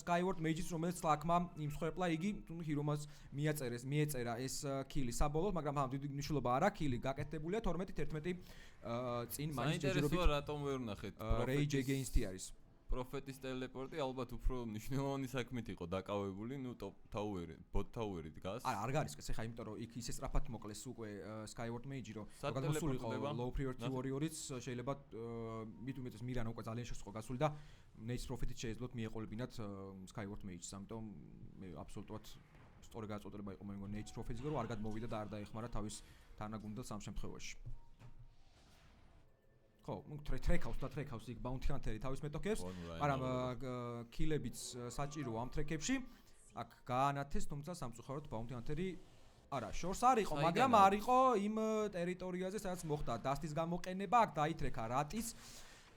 Skyward Mage-ის რომელიც Slark-მა იმსხვერპლა იგი Hiruma-ს მიეწერა ეს kill-ი საბოლოოდ მაგრამ ამ დიდი მნიშვნელობა არა kill-ი გაკეთებულია 12-11 წინ მაინც ჯერჯერობით საინტერესოა რატომ ვერ ნახეთ Rage Against-ი არის Prophet-ის ტელეპორტი ალბათ უფრო მნიშვნელოვანი საქმით იყო დაკავებული, ნუ bot tower-ი დგას. არ გარისკეს ეხა, იმიტომ რომ იქ ისე სწრაფად მოკლეს უკვე Skyward Mage-ი, რომ გადმოსულიყო low priority warrior-იც, შეიძლება მით უმეტეს Miran უკვე ძალიან შეწყო გასული და Nate Prophet-ით შეეძლოთ მიეყოლებინათ Skyward Mage-ს, ამიტომ მე აბსოლუტურად სწორი გაწოდება იყო მე მგონი Nate Prophet-ის, რომ არ გადმოვიდა და არ დაეხმარა თავის თანაგუნდელს ამ შემთხვევაში. ხო, ტრეკავს იქ Bounty Hunter-ი თავის მეტოქებს, მაგრამ kill-ებიც საჭიროა ამ ტრეკებში. აქ გაანათეს, თუმცა სამწუხაროდ Bounty Hunter-ი არა, შორს არ იყო, მაგრამ არ იყო იმ ტერიტორიაზე, სადაც მოხდა დასტის გამოყენება, აქ დაითრეკა რატის.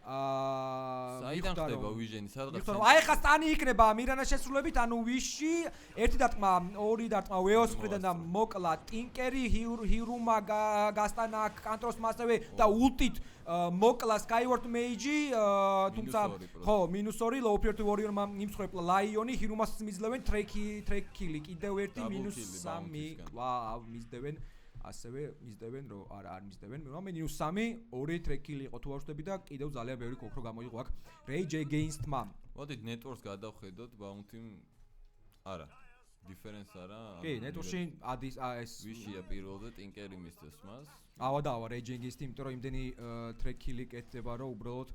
საიდან ხდება Vision-ი, სადღაც. აი ხა სტანი იქნება Mirana შესრულებით, ანუ Wish-ი, ერთი დარტყმა, ორი დარტყმა Weos მხრიდან და მოკლა Tinker-ი, Hiruma გასტანა Kantros-მა ასევე და ულტით მოკლა Skyward Mage-ი, თუმცა ხო, -2 low priority warrior-მა იმსხვერპლა Lion-ი, Hiruma-ს მისძლევენ track kill-ი, კიდევ ერთი -3, ვაუ, მისდევენ ასევე მისდევენ რომ არ მისდევენ მე -3 ორი track kill იყო თუ არ ვშტები და კიდევ ძალიან ბევრი ოქრო გამოიღო აქ Rage Against-მა. მოდით networks გადავხედოთ Bounty-მ არა difference არა კი network-ში ადის ეს Wish-ია პირველზე Tinker-ი მისდევს მას ავა Rage Against-ი იმიტომ რომ იმდენი track kill-ი კეთდება რომ უბრალოდ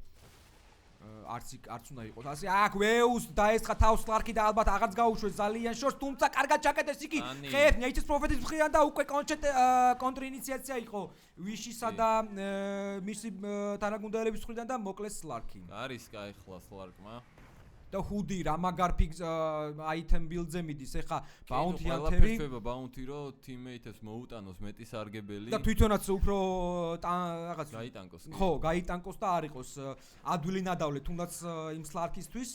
არც უნდა იყოს ასე აქ Weos დაესხა თავს Slark-ი და ალბათ აღარც გაუშვეს ძალიან შორს თუმცა კარგად ჩაკეტეს იგი ხეებს HS Prophet-ის მხრიდან და უკვე კონტრინიციაცია იყო Wish-ისა და მისი თანაგუნდელების მხრიდან და მოკლეს Slark-ი არის კაიხლა Slark-მა და Hoodie რა მაგარ ფიგ item build-ზე მიდის ეხა Bounty Hunter-ი ყველაფერს Bounty რო teammate-ებს მოუტანოს მეტი სარგებელი და თვითონაც უფრო რაღაც გაიტანკოს ხო გაიტანკოს და არ იყოს ადვილი ნადავლე თუნდაც იმ Slark-ისთვის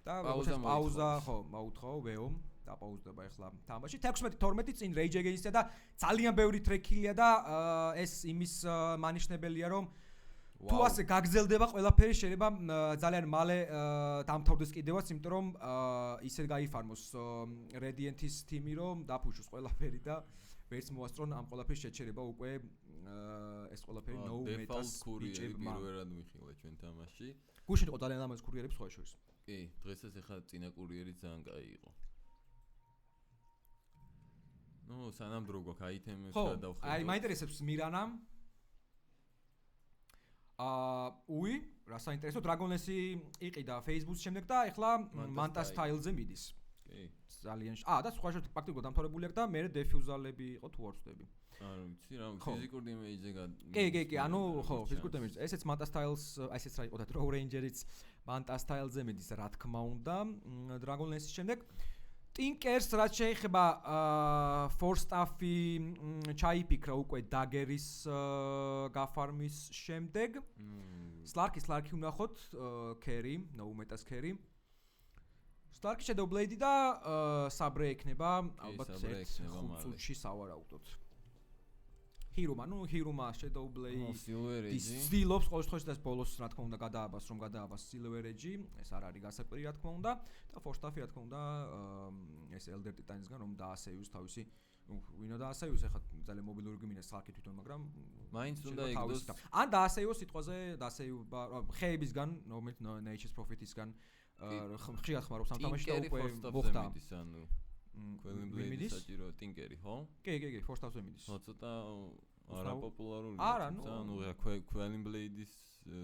და პაუზა ხო მოუთხო ვეომ დაპაუზდება ეხლა თამაში 16-12 წინ Rage Against-ია და ძალიან ბევრი track kill-ია და ეს იმის მანიშნებელია რომ თუ ასე გაგრძელდება ყველაფერი შეიძლება ძალიან მალე დამთავრდეს კიდევაც, იმიტომ რომ ისე გაიფარმოს Radiant-ის თიმი რომ დაფუჭოს ყველაფერი და ვერც მოასწრონ ამ ყველაფრის შეჩერება უკვე ეს ყველაფერი no metas ბიჭებმა. პირველად მიხილა ჩვენ თამაში. გუშინ იყო ძალიან ლამაზ კურიერები სხვა შორის. კი, დღესაც ახლა წინა კურიერი ძალიან კაი იყო. ნუ სანამ დრო გვაქვს აიტემებს გადავხედოთ. აი მაინტერესებს მირანა. უი, რა საინტერესო დრაგონლესი იყიდა Facebook-ს შემდეგ და ახლა Manta Style-ზე მიდის. კი. ძალიან და სხვა შორის პრაქტიკულად დამთავრებული აქვს და მე დეფიუზალები იყო თუ არ ვწდები. არ ვიცი რა, ფიზიკურ დემეიჯზე კი, ანუ ხო, ფიზიკურ დემეიჯზე. ესეც Manta Styles, ესეც რა იყო და Draw Ranger-იც Manta Style-ზე მიდის, რა თქმა უნდა, დრაგონლესის შემდეგ. Tinkers რაც შეეხება Forstaff-ი ჩაიფიქრა უკვე Dagger-ის გაფარმის შემდეგ. Slark-ი ვნახოთ, Carry, no metas Carry. Slark-ი Shadow Blade და Sabre ექნება, ალბათ ერთ წუთში სავარაუდოდ. Hiruma Shadow Blade ცდილობს ყოველ შემთხვევაში და ბოლოს რა თქმა უნდა გადააბას Silver Edge, ეს არ არის გასაკვირი რა თქმა უნდა და Forstaff-ი რა თქმა უნდა ეს Elder Titan-ისგან რომ დაასეიოს თავისი ვინო დაასეიოს ახლა ძალიან მობილური გმინა Slark-ი თვითონ, მაგრამ მაინც უნდა იგდოს ან დაასეიოს სიტყვაზე დაასეიობა ხეებისგან, რომელიც Nature's Prophet-ისგან ხშირად ხმარობს ამ თამაში და უკვე მოხდა Quelling Blade საჭირო Tinkeri, ხო? კი, Forstaff-ზე მიდის. ცოტა არაპოპულარული. არა, ნუ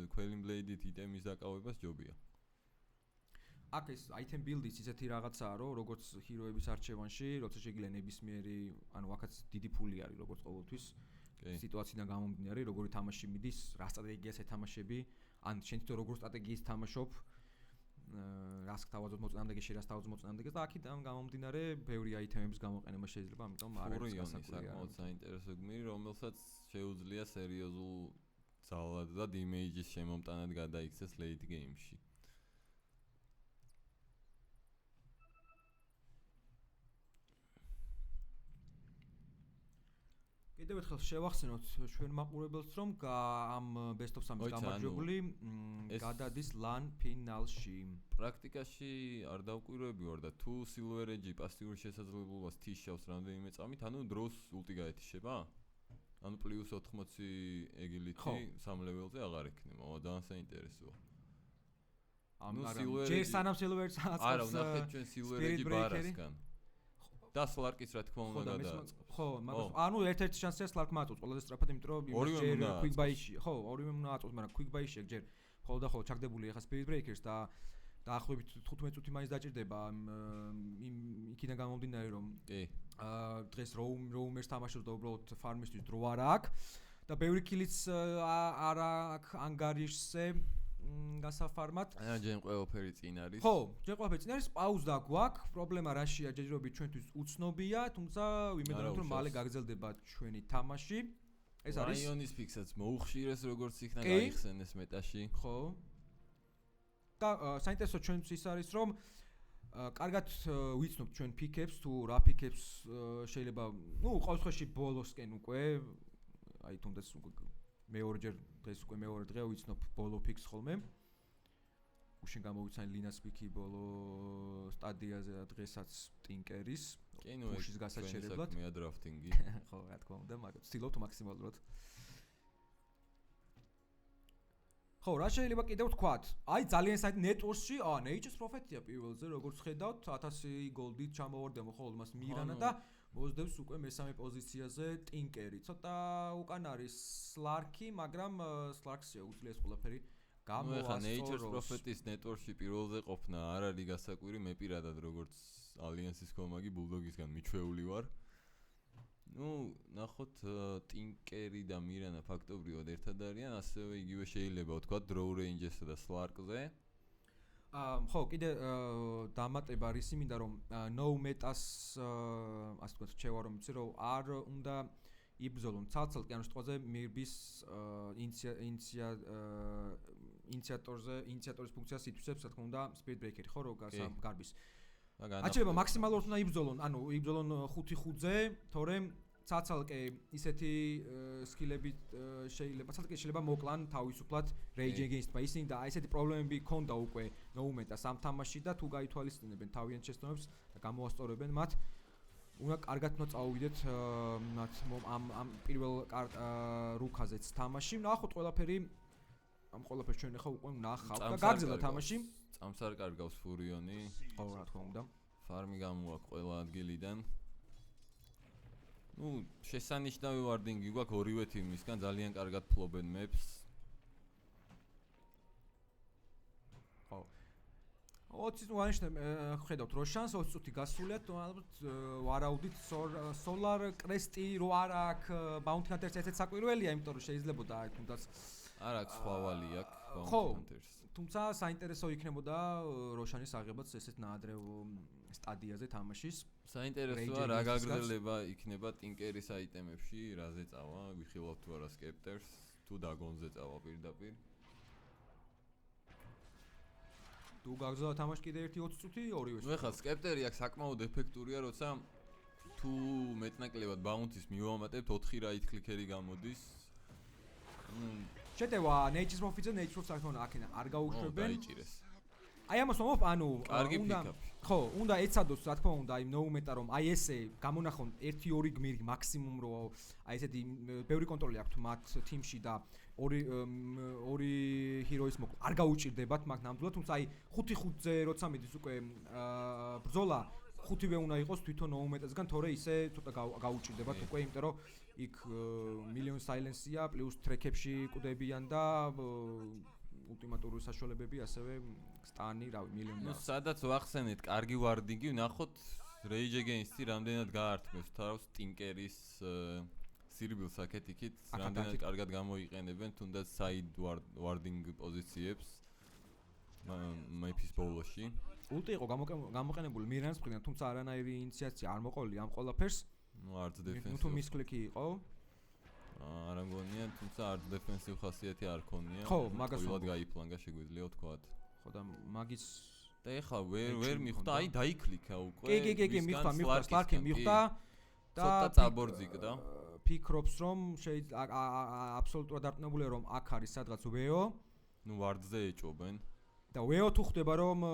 Quelling Blade-ით იტემის დაკავებას ჯობია. აქ ეს item build-ის ისეთი რაღაცაა, რომ როგორც ჰიროების არჩევანში, როცა შეგიძლია ნებისმიერი, ანუ აქაც დიდი ფული არის როგორც ყოველთვის. სიტუაციიდან გამომდინარე, როგორი თამაში მიდის, რა სტრატეგიას ეთამაშები, ან შენ თვითონ როგორ სტრატეგიის თამაშობ, რას თავაზობ მოწინააღმდეგე, რას თავაზობ მოწინააღმდეგე და აქედან გამომდინარე, ბევრი აიტემების გამოყენება შეიძლება, ამიტომ არ არის გასაკვირია. საკმაოდ საინტერესო გმირი, რომელსაც შეუძლია სერიოზულ ძალად და დიმეიჯის შემომტანად გადაიქცეს late game-ში. კიდევ ერთხელ შევახსენოთ ჩვენ მაყურებელს, რომ ამ Best of 3-ის გამარჯვებული გადადის LAN ფინალში. პრაქტიკაში არ დავკვირვები ვარ და თუ Silver Edge პასიური შესაძლებლობას თიშავს რამდენიმე წამით, ანუ დროს ულტი გაეთიშება? ანუ +80 ეგილითი 3 ლეველზე აღარ ექნება, ძალიან საინტერესოა. ჯერ სანამ Silver-ს აწყობს. არა, ვნახეთ ჩვენ Silver Edge ბარასგან. და Slark-ის რა თქმა უნდა გადააწყობს. ხო, მაგრამ ანუ ერთ-ერთი შანსია Slark-მა აწვოს ყველაზე სწრაფად, იმიტომ რომ ჯერ Quick Buy-ში, ხო, ორივე უნდა აწვოს, მაგრამ Quick Buy-ში ჯერ ხოლმე ჩაგდებული ახლა Spirit Breakers და დაახლოებით 15 წუთი მაინც დაჭირდება იქიდან გამომდინარე რომ დღეს Roamers თამაშობს და უბრალოდ ფარმისთვის დრო არ აქვს და ბევრი კილიც არ აქვს ანგარიშზე გასაფარმად. ჯერ ყველაფერი წინ არის. ხო, ჯერ ყველაფერი წინ არის, პაუზა გვაქვს, პრობლემა რაშია ჯერჯერობით ჩვენთვის უცნობია, თუმცა ვიმედოვნებ რომ მალე გაგრძელდება ჩვენი თამაში. ეს არის რაიონის ფიქსაც მოუხშირეს როგორც იქნა გაიხსენეს მეტაში. ხო. და საინტერესო ჩვენც ის არის რომ კარგად ვიცნობთ ჩვენ პიკებს თუ რა პიკებს შეიძლება, ყოველ შემთხვევაში ბოლოსკენ უკვე აი თუნდაც მეორეჯერ დღეს უკვე მეორე დღეა ვიცნობ ბოლო პიკს ხოლმე. უშენ გამოვიცანი ლინას პიკი ბოლო სტადიაზე და დღესაც ტინკერის უშის გასაჩერებლად. მე დრაფტინგი. ხო, რა თქმა უნდა, მაგრამ ვცდილობთ მაქსიმალურად. ხო, რა შეიძლება კიდევ ვთქვათ? აი ძალიან საინტერესო ნეტვორკში, Nature's Prophet-ია პირველზე, როგორც ხედავთ, 1000 გოლდით ჩამოვარდა მხოლოდ მას მირანა და მოსდევს უკვე მესამე პოზიციაზე ტინკერი. ცოტა უკან არის Slark-ი, მაგრამ Slark-ს შეუძლია ეს ყველაფერი გამოასწოროს. ახლა Nature's Prophet-ის ნეტვორკში პირველზე ყოფნა არ არის გასაკვირი, მე პირადად როგორც ალიანსის კომაგი ბულდოგისგან მიჩვეული ვარ. ნახოთ ტინკერი და მირანა ფაქტობრივად ერთად არიან, ასევე იგივე შეიძლება ვთქვა Draw Ranger-სა და Slark-ზე. ხო, კიდე დამატება არის იმინდა რომ no metas ასე ვთქვათ, შევა რომ იცი რომ არ უნდა იბრძოლონ ცალ-ცალკე ანუ შემთხვევაზე მირბის ინიციატორის ფუნქციას ითვისებს, რა თქმა უნდა, Spirit Breaker-ი ხო რო გარბის. აჩვენება მაქსიმალურად უნდა იბრძოლონ, ანუ იბრძოლონ 5-5-ზე, თორემ ცალკე ისეთი სკილები შეიძლება მოკლან თავისუფლად Rage Against-მა ისინი და ესეთი პრობლემები ქონდა უკვე No Moment-ას ამ თამაშში და თუ გაითვალისწინებენ თავიანთ შეცდომებს და გამოასწორებენ მათ უნდა კარგად წავიდეთ ამ პირველ რუქაზეც თამაში ნახოთ ყველაფერი ამ ყველაფერს ჩვენ ახლა უკვე ნახავთ და გაგზელდა თამაში წამს არ კარგავს ფურიონი ხო რა თქმა უნდა ფარმი გამოაქვს ყველა ადგილიდან ნუ შესანიშნავი ვარდინგი გვაქვს ორივე თიმისგან ძალიან კარგად ფლობენ მეფს ხო 20 უანიშნე ხედავთ როშანს 20 წუთი გასულია ალბათ ვარაუდით სოლარ კრესტი რო არ აქვს ბაუნტი ჰანტერს ესეც საკვირველია იმიტომ რომ შეიძლებოდა თუნდაც არ აქვს სხვა ვალი აქვს ხო თუმცა საინტერესო იქნებოდა როშანის აღებაც ესეთ ნაადრევ სტადიაზე თამაშის საინტერესოა რა გაგრძელება იქნება ტინკერის აიტემებში რაზე წავა ვიხილავთ თუ არა სკეპტერს თუ დაგონზე წავა პირდაპირ თუ გაგზავნა თამაში კიდე ერთი 20 წუთი ორივე ნუ ეხლა სკეპტერი აქ საკმაოდ ეფექტურია როცა თუ მეტნაკლებად ბაუნტის მივამატებთ 4 რაით კლიკერი გამოდის შეტევა Nature's Profit-ზე Nature's Profit საკმაოდ აქენა არ გაუშვებენ დაიჭირეს აი ამას მომობ ანუ უნდა ხო უნდა ეცადოს რა თქმა უნდა იმ No Moment-ა რომ აი ესე გამონახონ 1-2 გმირი მაქსიმუმ რომ აი ესეთი ბევრი კონტროლი აქვთ მათ თიმში და ორი ჰიროის მოკლ არ გაუჭირდებათ მაგ ნამდვილად თუმცა აი 5-5-ზე როცა მიდის უკვე ბრძოლა ხუთივე უნდა იყოს თვითონ No Moment-ასგან თორე ისე ცოტა გაუჭირდებათ უკვე იმიტომ რომ იქ Million Silence-ია პლუს ტრეკებში კვდებიან და ულტიმატური საშუალებები ასევე სტანი რავი Million ნუ სადაც ვახსენეთ კარგი ვარდინგი ვნახოთ Rage Against-ი რამდენად გაართმევს თავს ტინკერის სირბილს აქეთ-იქით რამდენად კარგად გამოიყენებენ თუნდაც side warding პოზიციებს მეფის ბოლოში ულტი იყო გამოყენებული მირანს მხრიდან თუმცა არანაირი ინიციაცია არ მოყოლია ამ ყველაფერს ნუ არც დეფენსივ თუ მის კლიკი იყო არ ამგონია თუმცა არც დეფენსივ ხასიათი არ ქონია ხო მაგას უბრალოდ გაიფლანგა შეგვიძლია ვთქვათ ხო და მაგის და ეხლა ვერ მიხვდა აი დაიკლიკა უკვე კი მიხვდა სლარკი მიხვდა და ცოტა წაბორძიკდა ფიქრობს რომ აბსოლუტურად დარწმუნებულია რომ აქ არის სადღაც ვეო ნუ ვარდზე ეჭობენ და ვეო თუ ხდება რომ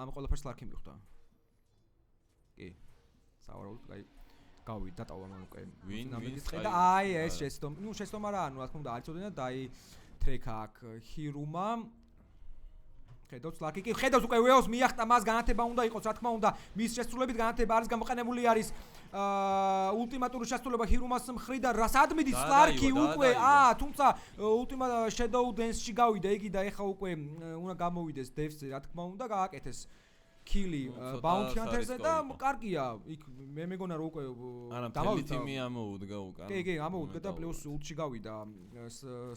ამ ყველაფერს ლარკი მიხვდა კი საუბრობთ აი გავი დატოვა მან უკვე ნამდის და აი ეს შეცდომა რა ანუ რა თქმა უნდა არ იწოდენ და აი ტრეკა აქ ჰირუმა ხედავთ ლარკი კი ხედავთ უკვე ვეოს მიახტა მას განათება უნდა იყოს რა თქმა უნდა მის შესრულებით განათება არის გამოყენებული არის ულტიმატური შესრულება ჰირუმას მხრიდან რასად მიდის ლარკი უკვე თუმცა ულტიმა შედოუ დენსში გავიდა იგი და ეხა უკვე უნდა გამოვიდეს დევსზე რა თქმა უნდა გააკეთეს კილი ბაუნტი ჰანტერზე და კარგია იქ მე მეგონა რომ უკვე დამოვიდა თიმი ამოუდგა უკან კი ამოუდგა და პლუს ულტში გავიდა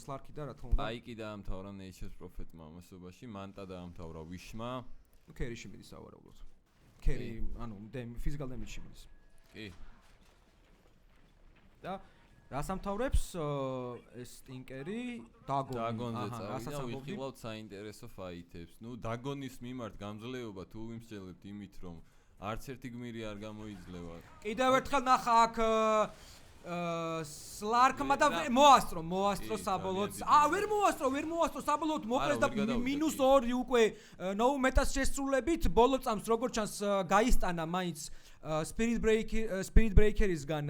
სლარკი და რა თქმა უნდა აიკი დაამთავრა Nature's Prophet-მა ამასობაში მანტა დაამთავრა ვიშმა კერიში მიდის სავარაუდოდ კერი ანუ ფიზიკალ დემეჯში მიდის კი და რას ამთავრებს ეს ტინკერი დაგონზე წავიდა ვიხილავთ საინტერესო ფაითებს ნუ დაგონის მიმართ გამძლეობა თუ ვიმსჯელებთ იმით რომ არც ერთი გმირი არ გამოიძლევა კიდევ ერთხელ ნახა აქ სლარკმა და მოასტრო საბოლოოდ ვერ მოასტრო საბოლოოდ მოკლეს და -2 უკვე No Metas შესრულებით ბოლო წამს როგორც ჩანს გაისტანა მაინც Spirit Breaker-ისგან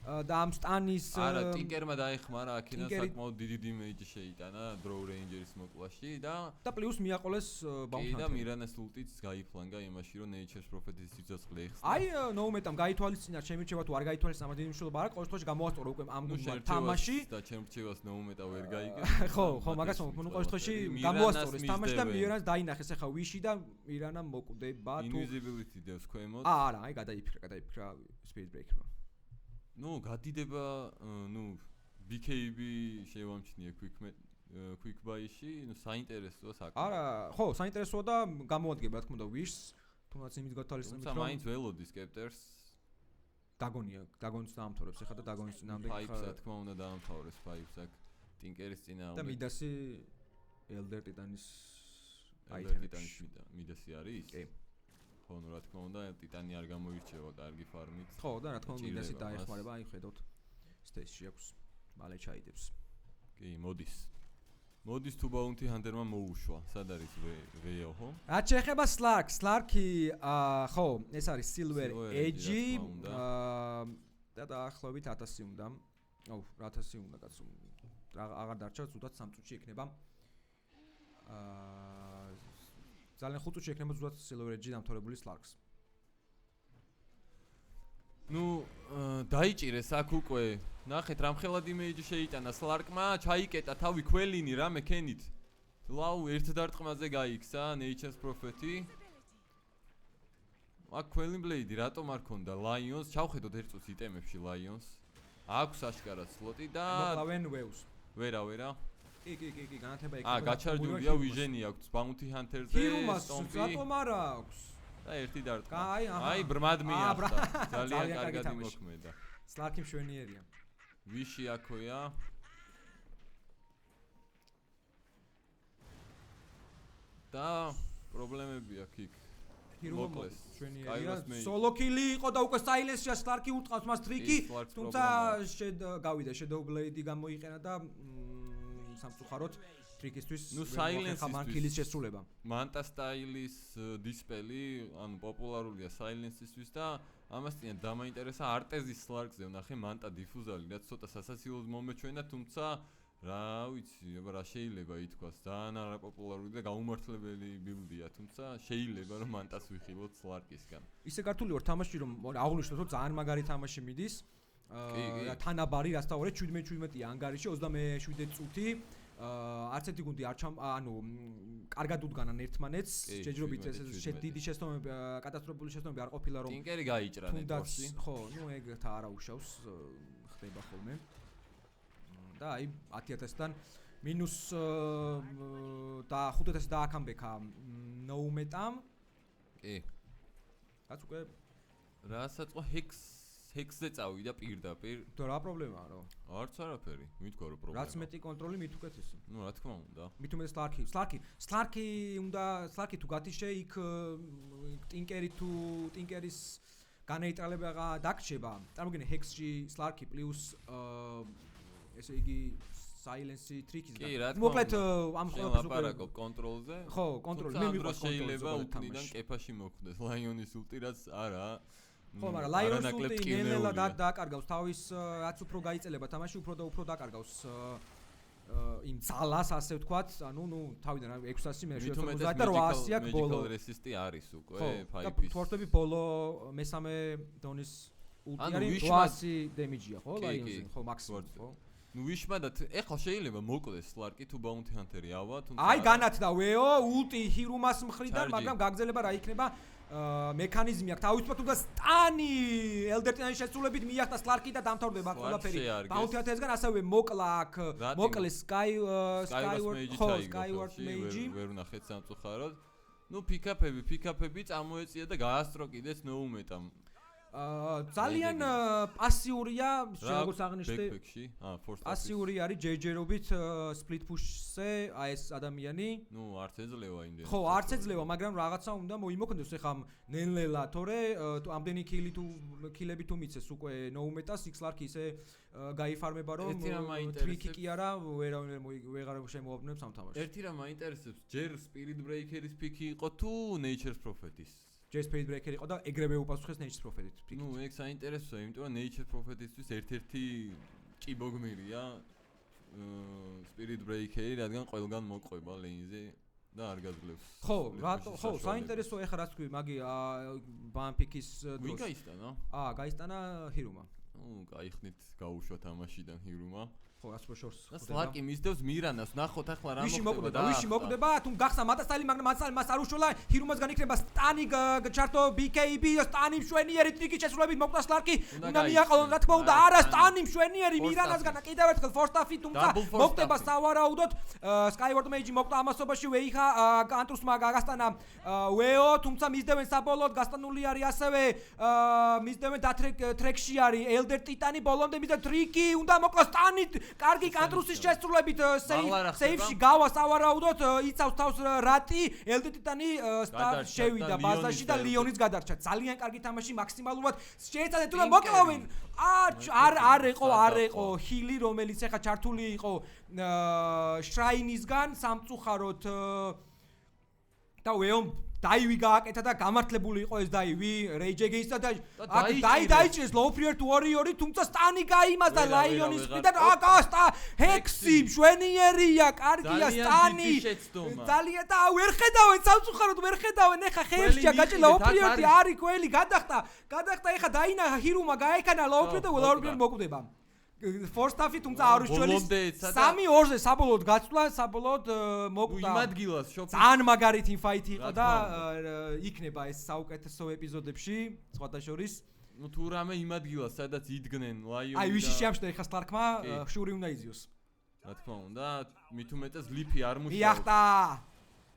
და ამ სტანის არა ტინკერმა დაეხმარა აქინა საკმაოდ დიდი დიმეიჯი შეიტანა Draw Ranger-ის მოკლაში და პლუს მიაყოლეს ბაუნტი და მირანეს ულტიც გაიფლანგა იმაში რომ Nature's Prophet-ის სიცოცხლე ეხსნა აი No Metam გაითვალისწინა შემირჩევა თუ არ გაითვალისწინა ამას დიდი მნიშვნელობა არ აქვს ყოველ შემთხვევაში გამოასწორო უკვე ამ თამაში და შემირჩევას No Meta ვერ გაიგე ხო მაგას მომხ ნუ ყოველ შემთხვევაში გამოასწორეს თამაში და მირანს დაინახეს ახლა ვიში და მირანა მოკვდება თუ Invisibility დევს ქვემოთ არა აი გადაიფიქრა Spirit Breaker-მა ნუ გადიდება ნუ BKB შევამჩნია quick buy-ში ნუ საინტერესოა საკმაოდ არა ხო საინტერესოა და გამოადგება რა თქმა უნდა wish თუნდაც იმით გათვალისწინებით რომ მაინც ველოდი სკეპტერს დაგონს დაამთავრებს ახლა და დაგონის ნამდვილად ფაიფს რა თქმა უნდა დაამთავრებს ფაიფს აქ ტინკერის წინააღმდეგ და მიდასი Elder Titanis აიტემში მიდასი არის კი ხო, რა თქმა უნდა, ტიტანი არ გამოირჩევა კარგი ფარმით. ხო, და რა თქმა უნდა, ინდასი ჭირდება მას. დაეხმარება, აი ხედავთ. სტეისში აქვს. მალე ჩაიდებს. კი, მოდის თუ ბაუნტი ჰანტერმა მოუშვა. სად არის ვეო, ხო? რაც შეეხება სლარკი, ხო, ეს არის Silver Edge და დაახლოებით 1000 უნდა. აუ, 1000 უნდა კაცო. აღარ დარჩა, ზუსტად 3 წუთში იქნება. ძალიან 5 წუთში იქნება ზუსტად Silver Edge დამთავრებული სლარკს. ნუ დაიჭირეს აქ უკვე. ნახეთ, რამხელა დიმეიჯი შეიტანა სლარკმა, ჩაიკეტა თავი ქველინი რა მექენით. ლაუ ერთ დარტყმაზე გაიქცა Nature's Prophet-ი. აქ ქველინ ბლეიდი რატომ არ ქონდა Lions? ჩავხედოთ ერთ წუთს იტემებში Lions. აქვს აშკარად სლოტი და მოკლავენ Waves. ვერა. კი, განათება იქნება. გაჩარჯულია ვიჟენი აქვს Bounty Hunter-ზე. ჰირუმას რატომ არ აქვს? და ერთი დარტყმა. აი, ბრმად მიახდა. ძალიან კარგი კარგად თამაში. იმოქმედა. სლარკი მშვენიერია. ვიში აქოია. და პრობლემები აქვს იქ. ჰირუმა მშვენიერია. Kairos Mage. სოლო კილი იყო და უკვე საილენსია სლარკი უტყავს მას ტრიკი, Slark's თუმცა პრობლემაა. გავიდა Shadow Blade-ი გამოიყენა და სამწუხაროდ ტრიკისთვის ნუ Silence-ისთვის მანკილის შესრულება. Manta Style-ის დისპელი, ანუ პოპულარულია Silence-ისთვის და ამასთან დამაინტერესა Artezis Slark-ზე ვნახე Manta Diffuser-ი, რაც ცოტა სასაცილოდ მომეჩვენა, თუმცა რა ვიცი, რა შეიძლება ითქვას, ძალიან არაპოპულარული და გაუმართლებელი ბილდია, თუმცა შეიძლება რომ Mantas ვიხილოთ Slark-ისგან. ისე გართული ვარ თამაში რომ აღნიშნოთ რომ ძალიან მაგარი თამაში მიდის. თანაბარი რასთავარე 17-17-ია ანგარიში 27 წუთი. არც ერთი გუნდი ანუ კარგად უდგანან ერთმანეთს, შეჯრობით ეს დიდი შეცდომები, კატასტროფული შეცდომები არ ყოფილა რომ ტინკერი გაიჭრა ნეტვორკში. ხო, ნუ ეგ არა უშავს, ხდება ხოლმე. და აი 10000-დან მინუს და 5000 დააკამბექა ნოუმეტამ. კი. რაც უკვე რასაც ყო ჰექსზე წავიდა პირდაპირ. და რა პრობლემაა რა? არც არაფერი, მითქვა რომ პრობლემა. რაც მეტი კონტროლი მით უკეთესი. ნუ რა თქმა უნდა. მით უმეტეს სლარკი თუ გათიშე იქ ტინკერის განეიტრალებება დაგრჩება. წარმოგიდგენთ ჰექსში სლარკი პლუს ესე იგი საილენსი ტრიკის და მოკლედ ამ ყველაფერს უკვე ლაპარაკობ კონტროლზე. ხო, კონტროლი მე მიყვარს კონტროლი. შეიძლება უტნიდან კეფაში მოხვდეს Lionis ulti რაც არა. ხო, მაგრამ Lionis ulti ნელ-ნელა დააკარგავს თავის რაც უფრო გაიწელება თამაში, უფრო და უფრო დააკარგავს იმ ძალას ასე ვთქვათ, ანუ თავიდან 600 მე 750 და 800 აქვს ბოლო. Magical resist-ი არის უკვე 5-ის. და თორსები ბოლო მესამე დონის ulti არის 800 დემიჯია, ხო, Lion's-ი, ხო, მაქსიმუმ, ხო. ნუ ვიშმა და ეხლა შეიძლება მოკლდეს Slark-ი თუ Bounty Hunter-ი ავა, თუმცა აი განათდა ვეო ulti ჰირუმას მხრიდან, მაგრამ გაგზელება რა იქნება მექანიზმი აქვს თავისუფლად უნდა სტანი ელდერტინანის შესრულებით მიახდა Slark-ი და დამთავრდება ყველაფერი. Bounty Hunter-ისგან ასევე მოკლა აქ მოკლეს Skyward Mage-ი. ვერ ვნახეთ სამწუხაროდ. ნუ პიკაპები წამოეწია და გაასწრო კიდეც ნოუმეტამ. ძალიან პასიურია, როგორც აღნიშნე. Backpack-ში, force პასიური არის ჯერჯერობით split push-ზე, აი ეს ადამიანი. ნუ არც ეძლევა იმდენ. ხო, არც ეძლევა, მაგრამ რაღაცა უნდა მოიმოქმედოს ეხლა ნელ-ნელა, თორე ამდენი კილები თუ მიცეს უკვე ნოუმეტას, Slark-ი ისე გაიფარმება რომ ტრიკი კი არა, ვეღარ შემოაბრუნებს ამ თამაშს. ერთი რამ მაინტერესებს, ჯერ Spirit Breaker-ის პიკი იყო თუ Nature's Prophet-ის? ჯერ Spirit Breaker იყო და ეგრევე უპასუხეს Nature's Prophet-ის პიკი. ნუ ეგ საინტერესოა, იმიტომ რომ Nature's Prophet-ისთვის ერთ-ერთი კიბოგმირია Spirit Breaker-ი, რადგან ყველგან მოყვება ლეინზე და არ გაძლევს. ხო, საინტერესო ეხლა რაც თქვი, მაგი ბამპიკის დროს. ვინ გაისტანა? გაისტანა ჰირუმა. ნუ, გაიხნით გაუშვა თამაშიდან ჰირუმა. ხო, ასე რომ შორს. და Slark-ი მისდევს მირანას, ნახოთ ახლა რა მოხდება. ვიში მოკვდება, თუ გახსნა მატასტალი, მაგრამ მატასტალი მას არ უშველა, ჰირუმასგან იქნება სტანი ჩარტო BKB, სტანი მშვენიერი ტრიკის შესრულებით მოკვდა Slark-ი. უნდა მიაყოლონ, რა თქმა უნდა, არა სტანი მშვენიერი მირანასგან კიდევ ერთხელ Force-ი, თუმცა მოკვდება სავარაუდოდ. Skyward Mage მოკვდა ამასობაში, ვეიხა კანტრუსმა გაგასტანა ვეო, თუმცა მისდევენ საბოლოოდ გასტანული არის ასევე მისდევენ და ტრეკში არის Elder Titan-ი ბოლომდე მისდა ტრიკი, უნდა მოკლას ტანით, კარგი კანტრუსის შესრულებით сейფში გავა სავარაუდოდ, იცავს თავს რატი, Elder Titan-ი შევიდა ბაზაში და ლიონიც გადარჩა. ძალიან კარგი თამაში მაქსიმალურად შეეცადეთ თუ მოკლავენ. არ იყო ჰილი, რომელიც ახლა ჩართული იყო შრაინისგან სამწუხაროდ და ვეომ დაივი გააკეთა და გამართლებული იყო ეს დაივი Rage Against-ს და დაიჭრეს Low Prior Warrior-ი, თუმცა სტანი გაიმართა ლაიონის მხრიდან. აკასტა ჰექსი მშვენიერია, კარგია სტანი. ძალიან და ვერ ხედავენ, სამწუხაროდ ვერ ხედავენ. ეხა ხეებშია გაჭრილი Low Prior-ი არის ქველი გადახტა ეხა დაინა ჰირუმა გაეკანა Low Prior და Low Prior მოკვდება. Force-ი თუმცა არ უშველის 3-2-ზე საბოლოოდ გაწვლა, საბოლოოდ მოკვდა. იმადგილას შოპი. ძალიან მაგარი team fight იყო და იქნება ეს საუკეთესო ეპიზოდებში, სხვათა შორის. ნუ თუ რამე იმადგილას, სადაც იდგნენ ლაიონი და აი ვიში შეამშდა ეხა სტარკმა, შური უნდა იზიოს. რა თქმა უნდა, მით უმეტეს ლიფი არ მუშაობს. იახტა.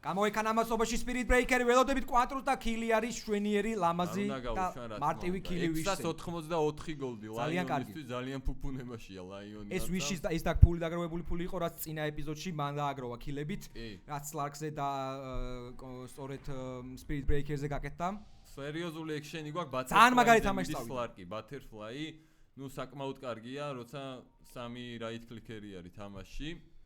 გამოეკანა ამასობაში Spirit Breaker-ი ველოდებით კვანტრუს და ქილი არის შვენიერი ლამაზი და მარტივი ქილი ვიშზე. 684 გოლდი ლაიონისთვის ძალიან ფუფუნებაშია ლაიონი. ეს ვიშის და ის დაგფული დაგროვებული ფული იყო, რაც წინა ეპიზოდში მან დააგროვა ქილებით, რაც Slark-ზე და სწორედ Spirit Breaker-ზე გაკეთდა. სერიოზული ექშენი გვაქვს ძალიან მაგარი თამაში Slark-ი, Butterfly, ნუ საკმაოდ კარგია, როცა სამი right clicker-ი არის თამაში.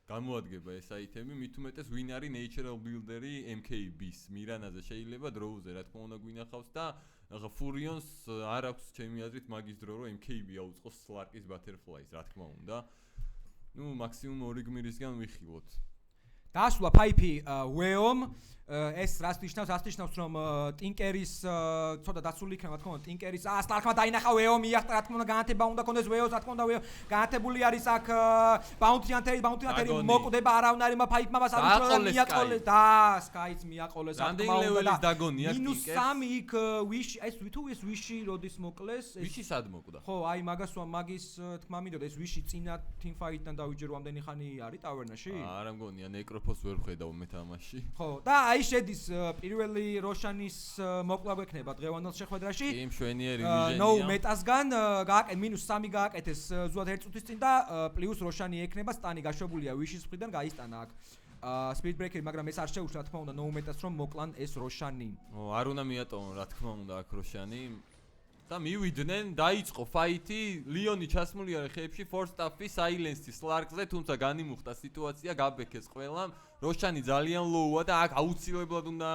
გამოადგება ეს აიტემი, მით უმეტეს ვინ არის Natural Builder-ი MKB-ს, მირანაზე შეიძლება დროუზე რა თქმა უნდა გვინახავს და ახლა Furions არ აქვს ჩემი აზრით მაგის დრო რომ MKB აუწყოს Slark-ის Butterfly-ს, რა თქმა უნდა. ნუ მაქსიმუმ 2 გმირისგან ვიხილოთ. დაასრულა ფაიფი ვეომ ეს რას ნიშნავს რომ ტინკერის ცოტა დაცული იქნება თქო ტინკერის სტარკმა დაინახა ვეო მიახტა რა თქმა უნდა განათება უნდა კონდეს ვეოს რა თქმა უნდა ვეო განათებული არის აქ ბაუნტიანტერი მოკვდება არავნარმა ფაიფმა მას არ უშვა მიაყოლეს და სკაიც მიაყოლეს რა თქმა უნდა და -3 იქ ვიში ეს თუ ეს ვიში როდის მოკლეს ვიში სად მოკვდა ხო აი მაგის თქმა მინდოდა ეს ვიში წინა team fight-დან დავიჯერო ამდენი ხანი არის ტავერნაში არა მგონია ნეკროფოს ვერ ხედავ მე თამაში ხო და აი შედის პირველი როშანის მოკლა გვექნება დღევანდელ შეხვედრაში. კი, მშვენიერი ვიჟენია. ნო მეტასგან -3 გააკეთეს ზუსტად 1 წუთის წინ და პლუს როშანი ექნება, სტანი გაშვებულია ვიშის მხრიდან გაისტანა აქ. Speed Breaker-ი, მაგრამ ეს არ შეუშვა რა თქმა უნდა ნო მეტას რომ მოკლან ეს როშანი. არ უნდა მიატოვონ რა თქმა უნდა აქ როშანი. და მივიდნენ, დაიწყო ფაითი, ლიონი ჩასმული არის ხეებში, Force-ი, Silence-ი, Slark-ზე, თუმცა განიმუხტა სიტუაცია, გაბექეს ყველამ. როშანი ძალიან low-ა და აქ აუცილებლად უნდა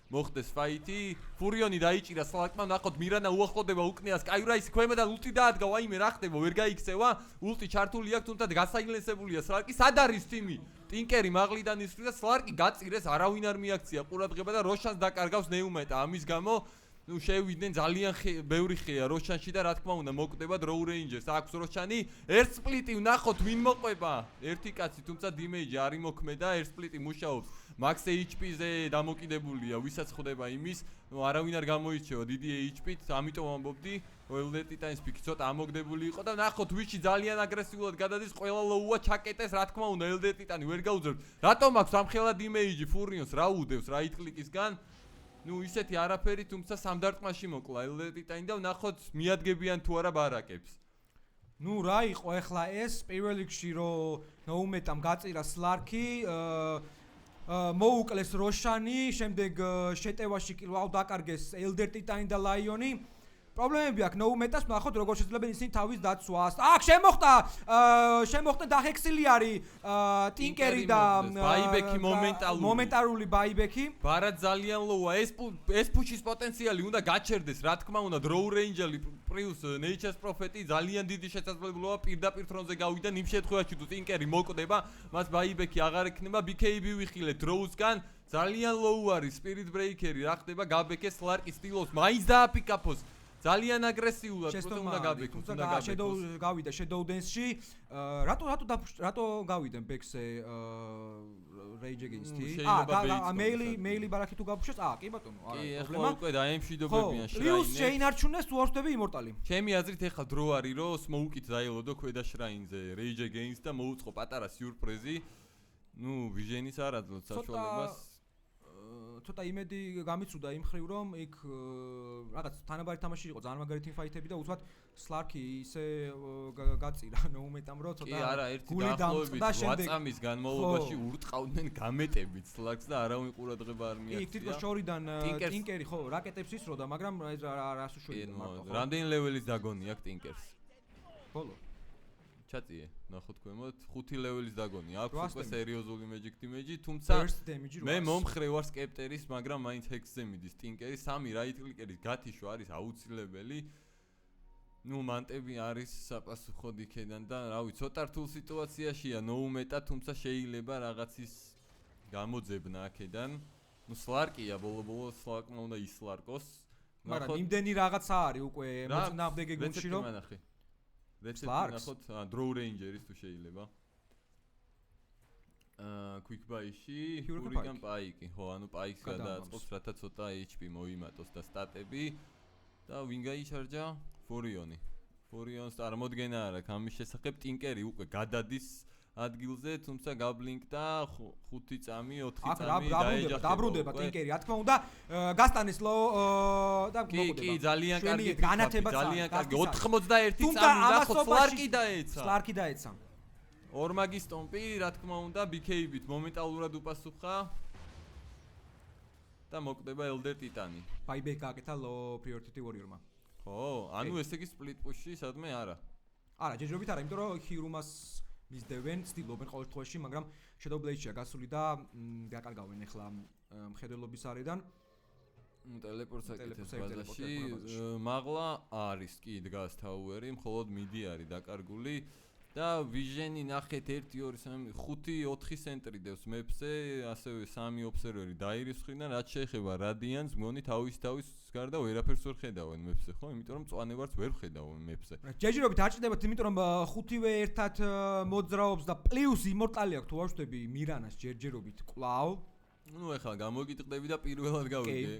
მოხდეს ფაითი. Furion-ი დაიჭირა Slark-მა, ნახოთ მირანა უახლოვდება უკნია Skyrise ქვემოდან ulti დაადგა, ვაიმე რა ხდება, ვერ გაიქცევა. ulti ჩართული აქვს, თუმცა გასაილენსებულია Slark-ი. სად არის თიმი? ტინკერი მაღლიდან ისვრიდა, Slark-ი გაწირეს, არავინ არ მიაქცია ყურადღება და როშანს დაკარგავს ნეუმეტა. ამის გამო ნუ შევიდნენ ძალიან ბევრი ხეა როშანში და რა თქმა უნდა მოკვდება Draw Rangers აქვს როშანი ერთ სპლიტი ვნახოთ ვინ მოყვება ერთი კაცი თუმცა დიმეიჯი არ იმოქმედა ერთ სპლიტი მუშაობს Max HP-ზე დამოკიდებულია ვისაც ხვდება იმის ნუ არავინ არ გამოირჩევა დიდი HP-ით ამიტომ ამბობდი Elder Titan-ის პიკი ცოტა ამოგდებული იყო და ვნახოთ ვიში ძალიან აგრესიულად გადადის ყველა ლოუა ჩაკეტეს რა თქმა უნდა Elder Titan-ი ვერ გაუძლებს რატომ აქვს ამხელა დიმეიჯი Furions რა უდევს right click-ისგან ნუ ისეთი არაფერი, თუმცა სამდარტყმაში მოკლა Elder Titan-ი და ვნახოთ მიადგებიან თუ არა ბარაკებს. ნუ რა იყო ახლა ეს პირველ რიგში რომ ნოუმეტამ გაწირა Slark-ი, მოუკლეს როშანი, შემდეგ შეტევაში კი ვაუ დაკარგეს Elder Titan-ი და ლაიონი. პრობლემები აქვს ნოუმეტას, ნახოთ როგორ შეიძლება ისინი თავის დაცვას. აქ შემოხდა დახექსილი არის ტინკერი და ბაიბექი მომენტარული ბაიბექი. ბარა ძალიან ლოუა. ეს ფუჩის პოტენციალი უნდა გაჩერდეს, რა თქმა უნდა, Draw Ranger-ი პლუს Nature's Prophet-ი ძალიან დიდი შესაძლებლობაა პირდაპირ თრონზე გავიდა იმ შემთხვევაში თუ ტინკერი მოკვდება, მას ბაიბექი აღარ ექნება, BKB ვიხილეთ დროუსგან. ძალიან ლოუ არის Spirit Breaker-ი, რა ხდება გაბექეს Slark-ის სტილოს, მაინც დააფიკაფოს. ძალიან აგრესიულად უნდა გაბექოს, უნდა გაბექოს. გავიდა Shadow Dance-ში. რატო გავიდან ბექზე Rage Against-ი? მეილი ბარაკი თუ გაფუშეს? კი ბატონო, არა პრობლემა. კი, უკვე დაემშვიდობებიან შრაინებს. პლუს შეინარჩუნეს თუ არ ვხვდები იმორტალი. ჩემი აზრით ეხლა დრო არის რომ Smoke-ით დაელოდო ქვედა შრაინზე Rage Against და მოუწყო პატარა სიურპრიზი. ნუ ვიჟენის არ აძლევს საშუალებას. ცოტა იმედი გამიცუდა იმ ხრივ რომ იქ რაღაც თანაბარი თამაში იყო ძალიან მაგარი teamfight-ები და უცბად Slark-ი ისე გაწირა ნოუმეტამ რომ ცოტა კი არა ერთი დაახლოებით 8 წამის განმავლობაში ურტყავდნენ გამეტებით Slark-ს და არავინ ყურადღება არ მიაქცია. იქ თითქოს შორიდან Tinker-ი ხო რაკეტებს ისროდა, მაგრამ რას უშველია მარტო ხო. რამდენი ლეველის დაგონი აქვს Tinker-ს? ბოლო. ჩაწიე, ნახოთ ქვემოთ 5 ლეველის დაგონი აქვს უკვე სერიოზული magic damage-ი, თუმცა მე მომხრე ვარ Scepter-ის, მაგრამ მაინც Hex-ზე მიდის Tinker-ი, 3 right click-ერის გათიშვა არის აუცილებელი. ნუ მანტები არის საპასუხოდ იქიდან და რავი, ცოტა რთულ სიტუაციაშია ნოუმეტა, თუმცა შეიძლება რაღაცის გამოძებნა აქედან. ნუ Slark-ია ბოლო-ბოლო Slark-მა უნდა ისლარკოს. მაგრამ იმდენი რაღაცა არის უკვე მოწინააღმდეგე გულში რომ რეცეპტი ნახოთ, Draw Ranger-ის თუ შეიძლება. Quick buy-ში Hurricane Pike, ხო, ანუ Pike-ს გადააწყობს, რათა ცოტა HP მოიმატოს და სტატები და ვინ გაიჩარჯა? Forion-ი. Forion-ს წარმოდგენა არ აქვს ამის შესახებ, Tinker-ი უკვე გადადის ადგილზე, თუმცა გაბლინკდა 5 წამი, 4 წამი დაბრუნდება Tinker-ი, რა თქმა უნდა, გასტანის და მოგდება. კი, ძალიან კარგი განათება, ძალიან კარგი. 91 წამი ნახოთ, Slark-ი დაეცა. ორმაგი სტომპი, რა თქმა უნდა, BKB-ით მომენტალურად უპასუხა და მოკვდება Elder Titan-ი. Buyback გააკეთა low priority warrior-მა. ხო, ანუ ესე იგი split push-ში სადმე არა. არა, ჯერჯერობით არა, იმიტომ რომ Hiruma-ს მისდევენ, ცდილობენ ყოველ შემთხვევაში, მაგრამ Shadow Blade-ია გასული და გაკარგავენ ახლა მხედველობის არიდან. ტელეპორტს აკეთებს ბაზაში. მაღლა არის კი დგას Tower-ი, მხოლოდ mid-ი არის დაკარგული. და Vision-ი ნახეთ 1 2 3 5 4 ცენტრი დევს მეფზე, ასევე 3 ობსერვერი დაირის მხრიდან, რაც შეეხება Radiance, მგონი თავის გარდა ვერაფერს ვერ ხედავენ მეფზე, ხო? იმიტომ რომ მწვანე ვარც ვერ ხედავენ მეფზე. ჯერჯერობით არ ჭირდებათ, იმიტომ რომ 5-ვე ერთად მოძრაობს და პლუს იმორტალი აქვს, თუ არ ვშვები Mirana-ს ჯერჯერობით კვლავ. ნუ ეხლა გამოგიტყდები და პირველად გავიგე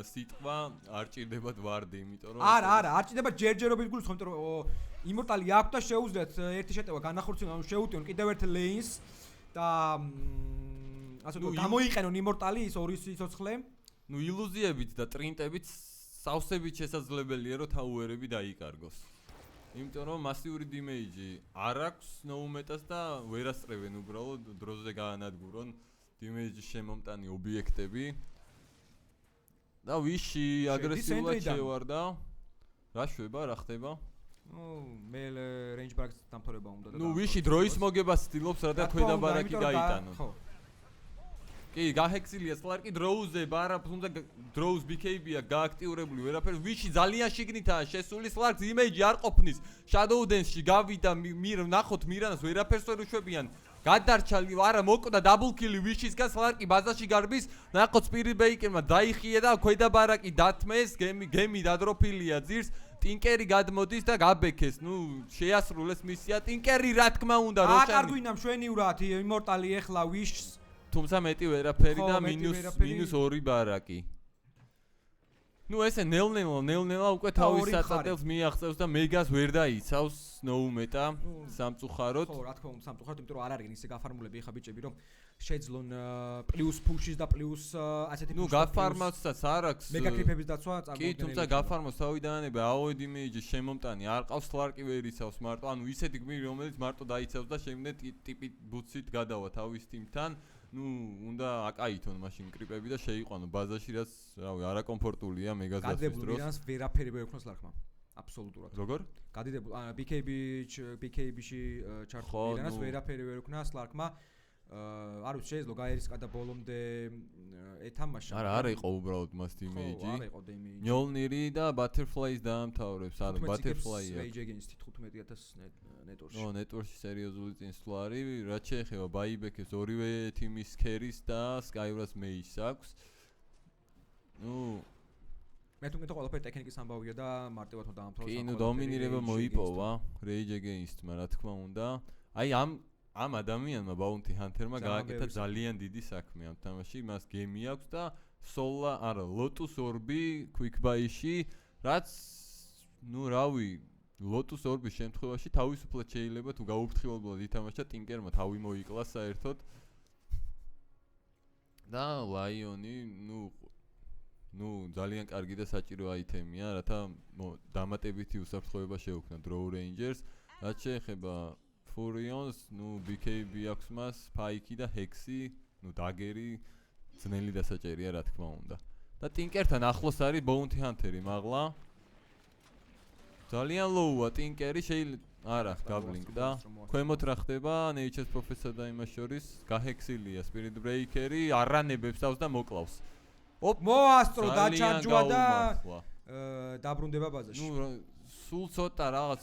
სიტყვა არ ჭირდებათ ვარდი, იმიტომ რომ არა, არ ჭირდებათ ჯერჯერობით გულს, იმიტომ რომ იმორტალი აქვს და შეუძლიათ ერთი შეტევა განახორციელონ, ანუ შეუტიონ კიდევ ერთ ლეინს და ასე თუ გამოიყენონ იმორტალი ის ორი სიცოცხლე. ნუ ილუზიებით და ტრინტებით სავსებით შესაძლებელია რომ Tower-ები დაიკარგოს. იმიტომ რომ მასიური დიმეიჯი არ აქვს ნოუმეტას და ვერასწრებენ უბრალოდ დროზე გაანადგურონ დიმეიჯის შემომტანი ობიექტები. და ვიში აგრესიულად შევარდა. რა შვება, რა ხდება? მე range breaks დამთავრება უნდა და ნუ ვიში დროის მოგებას ცდილობს რა და ქვედაბარაკი გაიტანო. ხო. კი, გაჰექსილია Slark-ი დროუზე, ბარა თუმცა დროუს BKB-ია გააქტიურებული, ვერაფერს ვიში ძალიან შიგნითაა შესული Slark-ს იმეიჯი არ ყოფნის. Shadow Dance-ში გავიდა ნახოთ Mirana-ს ვერაფერს ვერ უშვებიან. გადარჩალი, არა მოკვდა double kill-ი ვიშისგან Slark-ი ბაზაში გარბის, ნახოთ Spirit Breaker-მა დაიხია და ქვედაბარაკი დათმეს, გემი დადროფილია ძირს. Tinker-ი გადმოდის და გაბექეს, ნუ შეასრულეს მისია. Tinker-ი რა თქმა უნდა როშანი. აკარგვინა მშვენივრად იმორტალი ეხლა Wish-ს. თუმცა მეტი ვერაფერი და -2 ბარაკი. ნუ ესე ნელ-ნელა უკვე თავის საწადელს მიაღწევს და მეგას ვერ დაიცავს ნოუმეტა სამწუხაროდ. ხო, რა თქმა უნდა, სამწუხაროდ, იმიტომ რომ არ არიან ისე გაფარმულები ხა ბიჭები, რომ შეძლონ პლუს ფუშის და პლუს ასეთი ნუ გაფარმოსაც არ აქვს. მეგაკრიფების დაცვა წარმოგვიდგენელი. კი, თუმცა გაფარმოს თავიდანება AOE image-ის შემომტანი არ ყავს Slark-ი ვერ იცავს მარტო, ანუ ისეთი გმირი რომელიც მარტო დაიცავს და შემდეგ ტიპით ბუცით გადავა თავის ტიმთან. ნუ უნდა აკაითონ მაშინ კრიპები და შეიყვანო ბაზაში, რაც რავი, არაკომფორტულია მეგას დასვლის დროს. გადადებული რას ვერაფერი ვერ ექნოს Slark-მა. აბსოლუტურად. როგორ? გადადებული BKB-ში ჩართული რას ვერაფერი ვერ ექნა Slark-მა. არ ვიცი შეიძლება გაერისკა და ბოლომდე ეთამაშა. არა იყო უბრალოდ მას დიმეიჯი. ხო, არა იყო დიმეიჯი. Mjolnir-ი და Butterfly-ს დაამთავრებს, ანუ Butterfly-ია. Rage Against 15000 ნეტვორკში. ნო, ნეტვორკში სერიოზული წინსვლა არის. რაც შეეხება Buyback-ს ორივე თიმის Carry-ს და Skywrath Mage-ს აქვს. ნუ მე თუნდაც ყველაფერი ტექნიკის ამბავია და მარტივად უნდა დაამთავროს. კი, ნუ დომინირება მოიპოვა Rage Against-მა, რა თქმა უნდა. აი ამ ადამიანმა Bounty Hunter-მა გააკეთა ძალიან დიდი საქმე ამ თამაში, მას გემი აქვს და Soul-ა, არა, Lotus Orb-ი Quick Buy-ში, რაც ნუ რავი, Lotus Orb-ის შემთხვევაში თავისუფლად შეიძლება თუ გაუფრთხილებლად ითამაშა Tinker-მა თავი მოიკლა საერთოდ. და ლაიონი, ნუ ძალიან კარგი და საჭირო აიტემია, რათა დამატებითი უსაფრთხოება შეუქმნა Draw Rangers. რაც შეეხება Furions, BKB აქვს მას, Spike და Hexi, Dagger-ი ძნელი დასაჭერია, რა თქმა უნდა. და Tinker-თან ახლოს არის Bounty Hunter-ი, მაღლა. ძალიან low-ა Tinker-ი, შეიძლება არა, გაბლინკდა. ქვემოთ რა ხდება? Nature's Prophet-სა და იმას შორის გაჰექსილია Spirit Breaker-ი, არანებებს თავს და მოკლავს. მოასწრო დაჩარჯვა და დაბრუნდება ბაზაში. სულ ცოტა რაღაც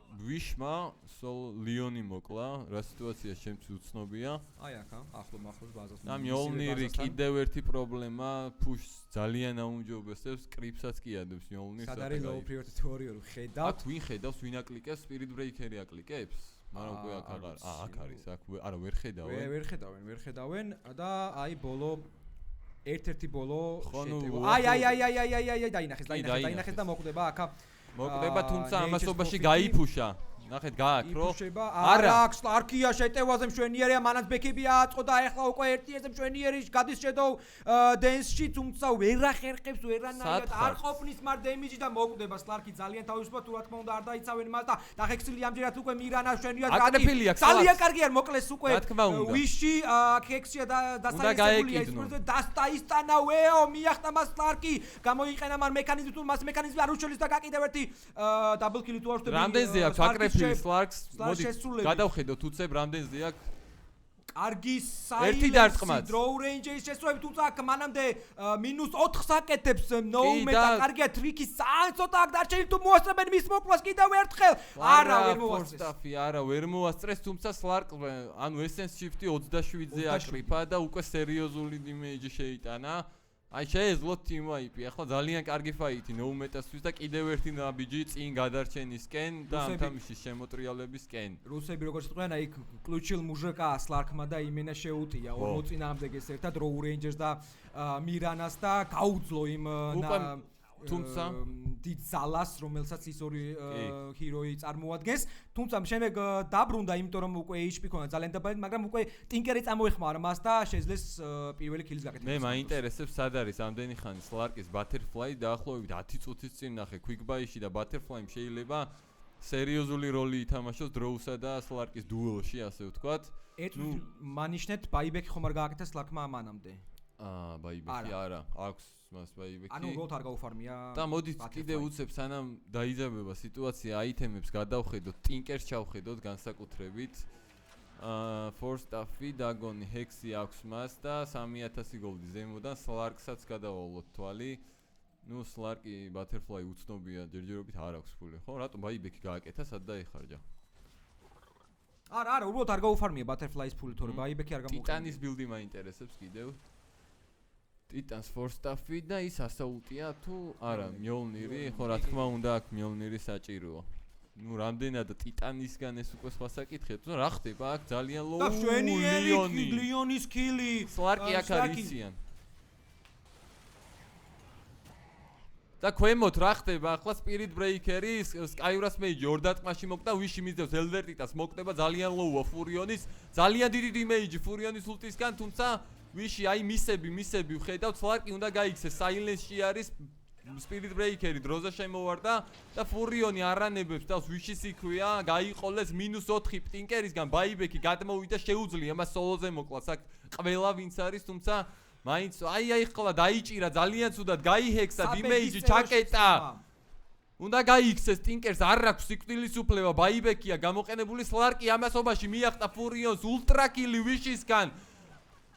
ვიშმა ლიონი მოკლა, რა სიტუაცია შემცი უცნობია. აი ახლა, ახლოს ბაზას. და მიოლნირი კიდევ ერთი პრობლემა, push-ს ძალიან აუმჯობესებს, კრიპსაც კი ადებს მიოლნირს. სად არის low priority warrior ხედავთ? აქ ვინ ხედავს, ვინ აკლიკებს, Spirit Breaker-ი აკლიკებს? მაგრამ უკვე აქ აღარ. აქ არის, აქ არა ვერ ხედავენ. ვერ ხედავენ და აი ბოლო ერთ-ერთი ბოლო შეტევა. აი დაინახეს და მოკვდება აქა. მოკვდება, თუმცა ამასობაში გაიფუშა. ნახეთ გააკრო. არა აქ Slark-ია შეტევაზე მშვენიერია, მანაც ბექები ააწყო და ეხლა უკვე ერთი მშვენიერი გადის Shadow Dance-ში, თუმცა ვერ ახერხებს, ვერანაირად არ ყოფნის მარ დემიჯი და მოკვდება Slark-ი ძალიან თავისუფლად, თუ რა თქმა უნდა არ დაიცავენ მას და დახექსილი ამჯერად უკვე მირანა მშვენიერ ძალიან კარგი არ მოკლეს უკვე Wish-ი, Hexi და დასაისებულია ის დასტაისტანა ვეო მიახტა მას Slark-ი, გამოიყენა მან მექანიზმი, თუ მას მექანიზმი არ უშველის და გაკიდევ ერთი double kill-ი თუ არ ვხვდები. რამდენზე აქვს აკრეფილი Slarks, მოდი გადავხედოთ უცებ რამდენზე აქვს. კარგი ერთი დარტყმაც. Draw Rangers შესრულებით, თუმცა აქ მანამდე -4-ს აკეთებს No-Met და კარგია ტრიკი ძალიან ცოტა აქ დარჩენილი თუ მოასწრებენ მის მოკვლას კიდევ ერთხელ. არა ვერ მოასწრეს. არა ვერ მოასწრეს, თუმცა Slark ანუ Essence Shift-ი 27-ზე აკრიფა და უკვე სერიოზული იმეიჯი შეიტანა. აი შეეძლო team wipe-ი, ახლა ძალიან კარგი ფაითი No-Met-ისთვის და კიდევ ერთი ნაბიჯი წინ გადარჩენისკენ და ამ თამაშის შემოტრიალებისკენ. რუსები როგორც თქვენ, აი კლუჩილ მუჟიკა Slark-მა და იმენა შეუტია 40 წინააღმდეგეს ერთად Draw Rangers და მირანას და გაუძლო იმ თუმცა დიდ ზალას, რომელსაც ის ორი ჰიროი წარმოადგენს, თუმცა შემდეგ დაბრუნდა, იმიტომ რომ უკვე HP ქონა ძალიან დაბალი, მაგრამ უკვე Tinker-ი წამოეხმარა მას და შეძლეს პირველი kill-ის გაკეთება. მე მაინტერესებს სად არის ამდენი ხანი Slark-ის Butterfly დაახლოებით 10 წუთის წინ ნახე Quick Buy-ში და Butterfly-მ შეიძლება სერიოზული როლი ითამაშოს Draw-სა და Slark-ის დუელში, ასე ვთქვათ. მანიშნეთ Buyback ხომ არ გააკეთა Slark-მა ამანამდე? Buyback-ი არა, აქვს მას Buyback-ი. ანუ როდ არ გაუფარმია. და მოდით კიდე უცებ სანამ დაიძაბება სიტუაცია, აიტემებს გადავხედოთ, Tinker-ს ჩავხედოთ განსაკუთრებით. Force Staff-ი, Dagon, Hexi აქვს მას და 3000 გოლდი ზემოდან Slark-საც გადავალოთ თვალი. Slark-ი Butterfly უცნობია, ჯერჯერობით არ აქვს ფული, ხო? რატომ Buyback-ი გააკეთა, სად დაიხარჯა? არა, უბრალოდ არ გაუფარმია Butterfly-ის ფული, თორე Buyback-ი არ გამოუყენა. Titanis build-ი მაინტერესებს კიდევ. Titans Force Staff-ი და ის ასაულტია თუ არა, Mjolnir-ი, ხო რა თქმა უნდა აქ Mjolnir-ი საჭიროა. რამდენად Titanis-გან ეს უკვე სხვა საკითხია, თუ რა ხდება აქ ძალიან low ლიონის kill-ი. Slark-ი აქ არისიან. და ქვემოთ რა ხდება ახლა Spirit Breaker-ი, Skyras Mage 2 დარტყმაში მოკვდა, Wish-ი მისდევს Elvertitas, მოკვდება ძალიან low-ა Furionis, ძალიან დიდი damage Furionis ულტისგან, თუმცა Wish-ი აი მისები ვხედავთ, Slark-ი უნდა გაიქცეს, Silence-ში არის Spirit Breaker-ი დროზე შემოვარდა და Furioni არანებებს და Wish-ის იქვია, გაიყოლეს -4 Tinker-ისგან, Buyback-ი გადმოვიდა, შეუძლია მას სოლოზე მოკლას აქ ყველა ვინც არის, თუმცა მაინც აი ხლა დაიჭირა ძალიან ცუდად, გაიჰექსა, damage-ი ჩაკეტა. უნდა გაიქცეს Tinker-ს, არ აქვს სიკვდილის უფლება, Buyback-ია გამოყენებული, Slark-ი ამასობაში მიახტა Furions ultra kill-ი Wish-ისგან.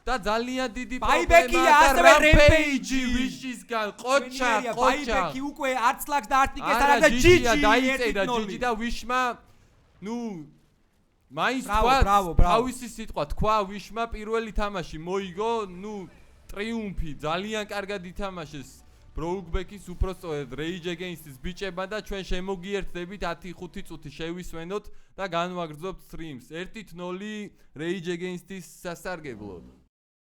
და ძალიან დიდი პრობლემაა და Rampage Wish-ისგან, ყოჩა. Buyback-ი უკვე არც Slark და არც Tinker-ს არა და GG დაიწერა GG და Wish-მა მაინც თავისი სიტყვა თქვა Wish-მა პირველი თამაში მოიგო, ტრიუმფი, ძალიან კარგად ითამაშეს Brokeback-ის უпростоეთ Rage Against-ის ბიჭებმა და ჩვენ შემოგიერთდებით 10-5 წუთი შევისვენოთ და განვაგრძობთ streams. 1-0 Rage Against-ის სასარგებლოდ.